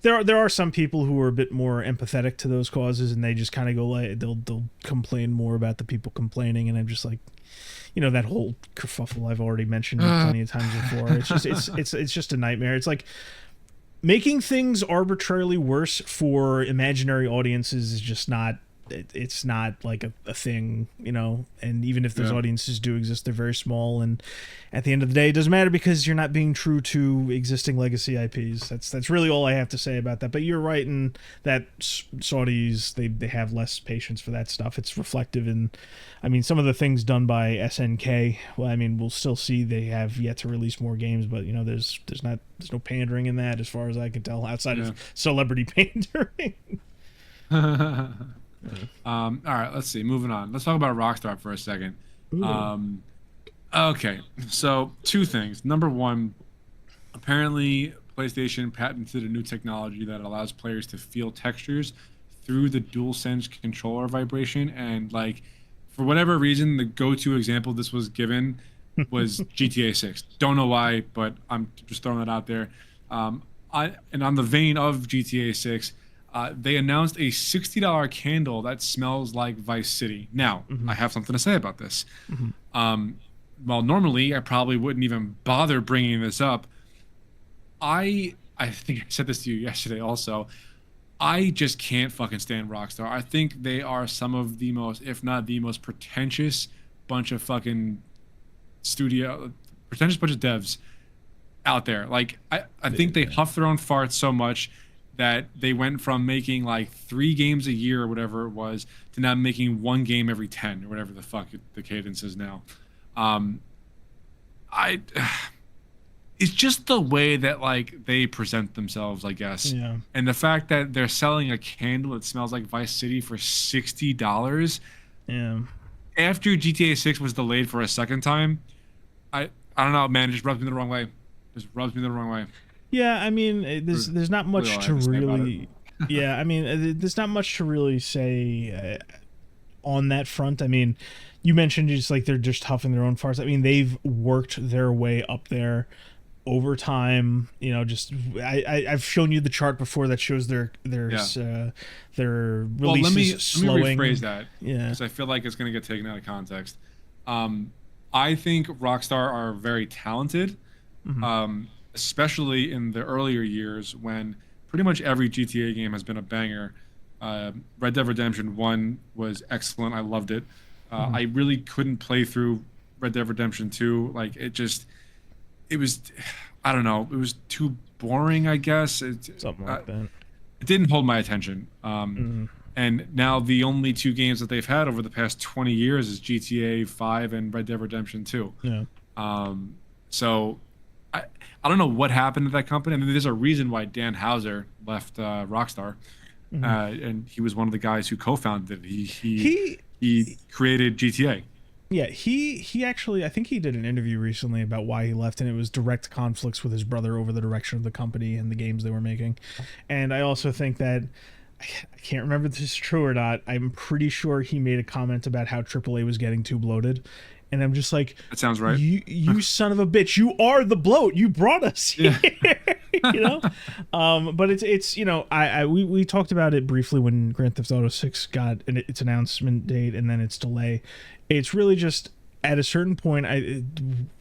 There are some people who are a bit more empathetic to those causes, and they just kind of go like they'll complain more about the people complaining, and I'm just like, that whole kerfuffle I've already mentioned plenty of times before. It's just a nightmare. It's like making things arbitrarily worse for imaginary audiences is just not. It's not like a thing, and even if those audiences do exist, they're very small, and at the end of the day it doesn't matter because you're not being true to existing legacy IPs. That's really all I have to say about that. But you're right in that Saudis, they have less patience for that stuff. It's reflective in, some of the things done by SNK. Well, we'll still see they have yet to release more games, but there's no pandering in that as far as I can tell, outside of celebrity pandering. All right, let's see. Moving on. Let's talk about Rockstar for a second. Okay, so 2 things. Number 1, apparently PlayStation patented a new technology that allows players to feel textures through the DualSense controller vibration, and like for whatever reason, the go-to example this was given was GTA 6. Don't know why, but I'm just throwing that out there. And on the vein of GTA 6. They announced a $60 candle that smells like Vice City. Now, I have something to say about this. Well, normally I probably wouldn't even bother bringing this up. I think I said this to you yesterday also. I just can't fucking stand Rockstar. I think they are some of the most, if not the most pretentious bunch of fucking pretentious bunch of devs out there. Like, I think they huff their own farts so much that they went from making like 3 games a year or whatever it was to now making 1 game every 10 or whatever the fuck the cadence is now. It's just the way that like they present themselves, I guess. Yeah. And the fact that they're selling a candle that smells like Vice City for $60. Yeah. After GTA 6 was delayed for a second time, I don't know, man, it just rubs me the wrong way. Yeah, there's not much to really. Yeah, there's not much to really say on that front. You mentioned just like they're just huffing their own farts. They've worked their way up there over time. I've shown you the chart before that shows their releases slowing. Let me rephrase that. Yeah, because I feel like it's going to get taken out of context. I think Rockstar are very talented, Hmm. especially in the earlier years when pretty much every GTA game has been a banger. Red Dead Redemption 1 was excellent. I loved it. Hmm. I really couldn't play through Red Dead Redemption 2. Like it was, I don't know, it was too boring, I guess. Something like that. It didn't hold my attention. Hmm. And now the only two games that they've had over the past 20 years is GTA 5 and Red Dead Redemption 2. Yeah. So I don't know what happened to that company. I mean, there's a reason why Dan Houser left Rockstar, Hmm. and he was one of the guys who co-founded it. He He created GTA. Yeah, he actually, I think he did an interview recently about why he left, and it was direct conflicts with his brother over the direction of the company and the games they were making. And I also think that, I can't remember if this is true or not. I'm pretty sure he made a comment about how AAA was getting too bloated, and I'm just like, That sounds right. you son of a bitch, you are the bloat. You brought us here. Yeah. you know. But it's we talked about it briefly when Grand Theft Auto 6 got its announcement date and then its delay. It's really just at a certain point,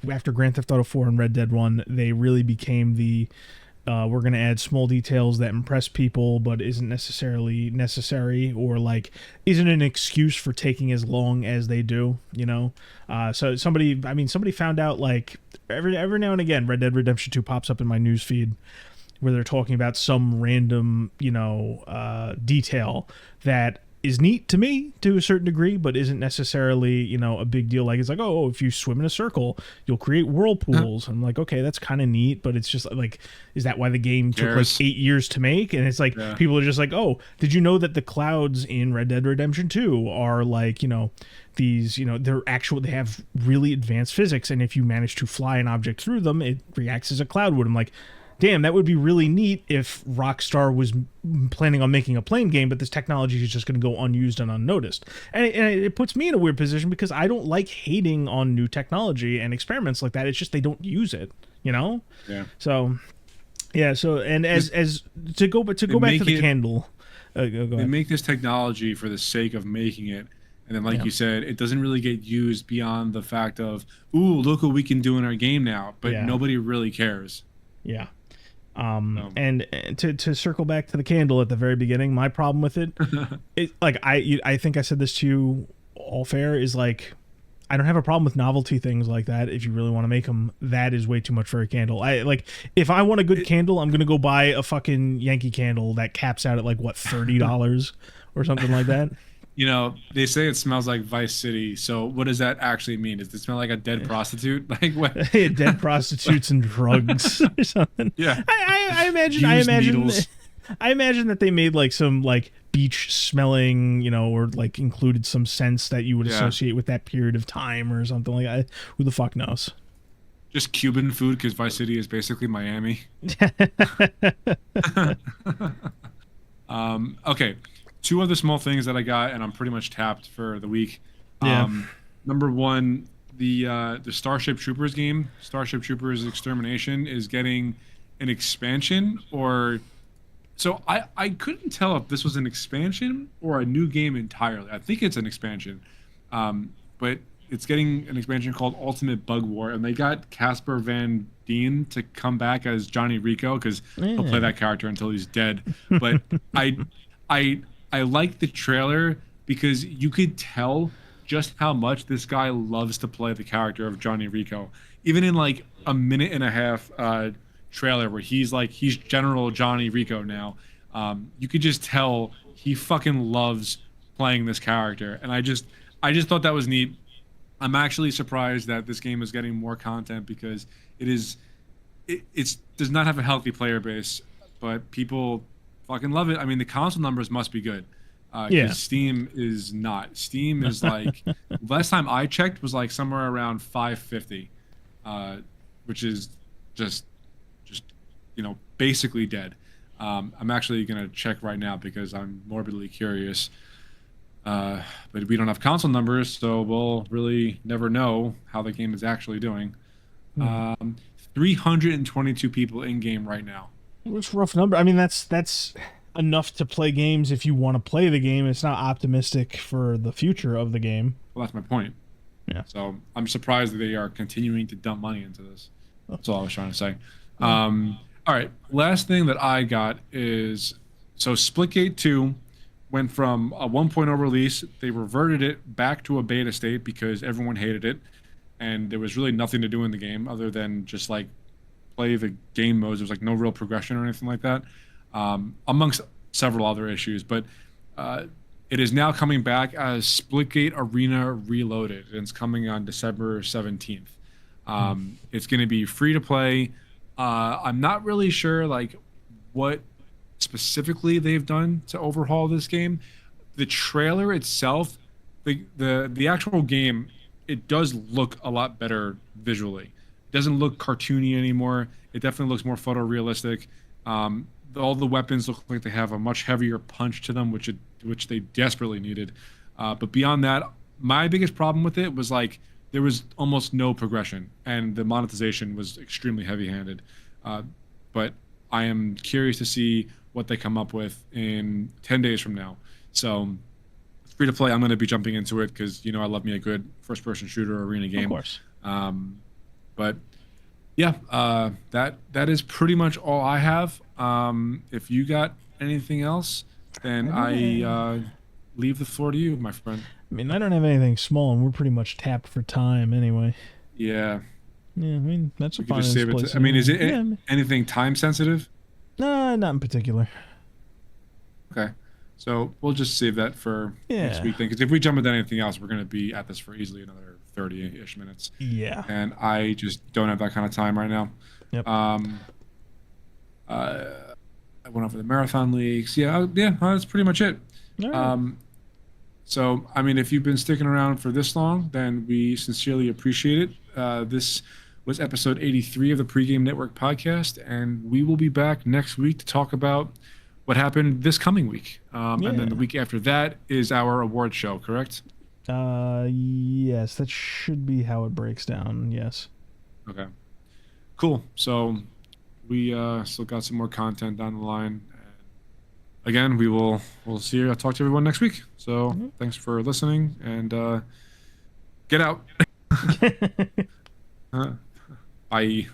after Grand Theft Auto 4 and Red Dead 1, they really became the we're going to add small details that impress people but isn't necessarily necessary, or like isn't an excuse for taking as long as they do, so somebody found out, like, every now and again Red Dead Redemption 2 pops up in my news feed where they're talking about some random detail that is neat to me to a certain degree, but isn't necessarily, a big deal. Like, it's like, oh, if you swim in a circle, you'll create whirlpools. I'm like, okay, that's kind of neat, but it's just like, is that why the game took like 8 years to make? And it's like, people are just like, oh, did you know that the clouds in Red Dead Redemption 2 are like, these, they have really advanced physics, and if you manage to fly an object through them, it reacts as a cloud would. I'm like, damn, that would be really neat if Rockstar was planning on making a plane game, but this technology is just going to go unused and unnoticed. And it puts me in a weird position because I don't like hating on new technology and experiments like that. It's just they don't use it, Yeah. So, yeah. So, and as to go back to the candle. Go They ahead. make this technology for the sake of making it. And then, like you said, it doesn't really get used beyond the fact of, ooh, look what we can do in our game now. But nobody really cares. Yeah. And to circle back to the candle at the very beginning, my problem with it, I think I said this to you all fair, is like, I don't have a problem with novelty things like that. If you really want to make them, that is way too much for a candle. If I want a good candle, I'm gonna go buy a fucking Yankee candle that caps out at like what, $30 or something like that. They say it smells like Vice City. So what does that actually mean? Does it smell like a dead prostitute? Like what? Dead prostitutes and drugs or something. Yeah. I imagine. Needles. I imagine that they made like some like beach smelling, or like included some scents that you would associate with that period of time or something like that. Who the fuck knows? Just Cuban food, because Vice City is basically Miami. Okay. Two other small things that I got, and I'm pretty much tapped for the week. Yeah. Number one, the Starship Troopers game, Starship Troopers Extermination, is getting an expansion. So I couldn't tell if this was an expansion or a new game entirely. I think it's an expansion, but it's getting an expansion called Ultimate Bug War, and they got Casper Van Dien to come back as Johnny Rico, because he'll play that character until he's dead. But I like the trailer because you could tell just how much this guy loves to play the character of Johnny Rico. Even in like a minute and a half trailer where he's General Johnny Rico now, you could just tell he fucking loves playing this character. And I just thought that was neat. I'm actually surprised that this game is getting more content because it does not have a healthy player base, but people fucking love it. I mean, the console numbers must be good. Steam is not. Steam is like, last time I checked was like somewhere around 550, which is just basically dead. I'm actually gonna check right now because I'm morbidly curious. But we don't have console numbers, so we'll really never know how the game is actually doing. 322 people in game right now. It's a rough number. I mean, that's enough to play games if you want to play the game. It's not optimistic for the future of the game. Well, that's my point. Yeah. So I'm surprised that they are continuing to dump money into this. That's all I was trying to say. Yeah. All right. Last thing that I got is so Splitgate 2 went from a 1.0 release. They reverted it back to a beta state because everyone hated it. And there was really nothing to do in the game other than just like play the game modes. There was like no real progression or anything like that, amongst several other issues. But it is now coming back as Splitgate Arena Reloaded, and it's coming on December 17th. It's going to be free to play. I'm not really sure like what specifically they've done to overhaul this game. The trailer itself, the actual game, it does look a lot better visually. It doesn't look cartoony anymore. It definitely looks more photorealistic. All the weapons look like they have a much heavier punch to them, which they desperately needed. But beyond that, my biggest problem with it was like there was almost no progression, and the monetization was extremely heavy-handed. But I am curious to see what they come up with in 10 days from now. So it's free to play. I'm going to be jumping into it because I love me a good first-person shooter arena game. Of course. But yeah, that is pretty much all I have. If you got anything else, then I leave the floor to you, my friend. I mean, I don't have anything small, and we're pretty much tapped for time anyway. Yeah. Yeah, I mean, that's a We could just save it. I mean, is it anything time sensitive? No, not in particular. Okay. So we'll just save that for next week then, because if we jump into anything else, we're going to be at this for easily another 30-ish minutes. Yeah. And I just don't have that kind of time right now. Yep. I went over the marathon leagues. Yeah, that's pretty much it. All right. So, I mean, if you've been sticking around for this long, then we sincerely appreciate it. This was episode 83 of the Pregame Network podcast, and we will be back next week to talk about what happened this coming week. And then the week after that is our award show, correct? Yes, that should be how it breaks down, yes. Okay. Cool. So we still got some more content down the line. Again, we'll see you. I'll talk to everyone next week. So thanks for listening, and get out. Bye.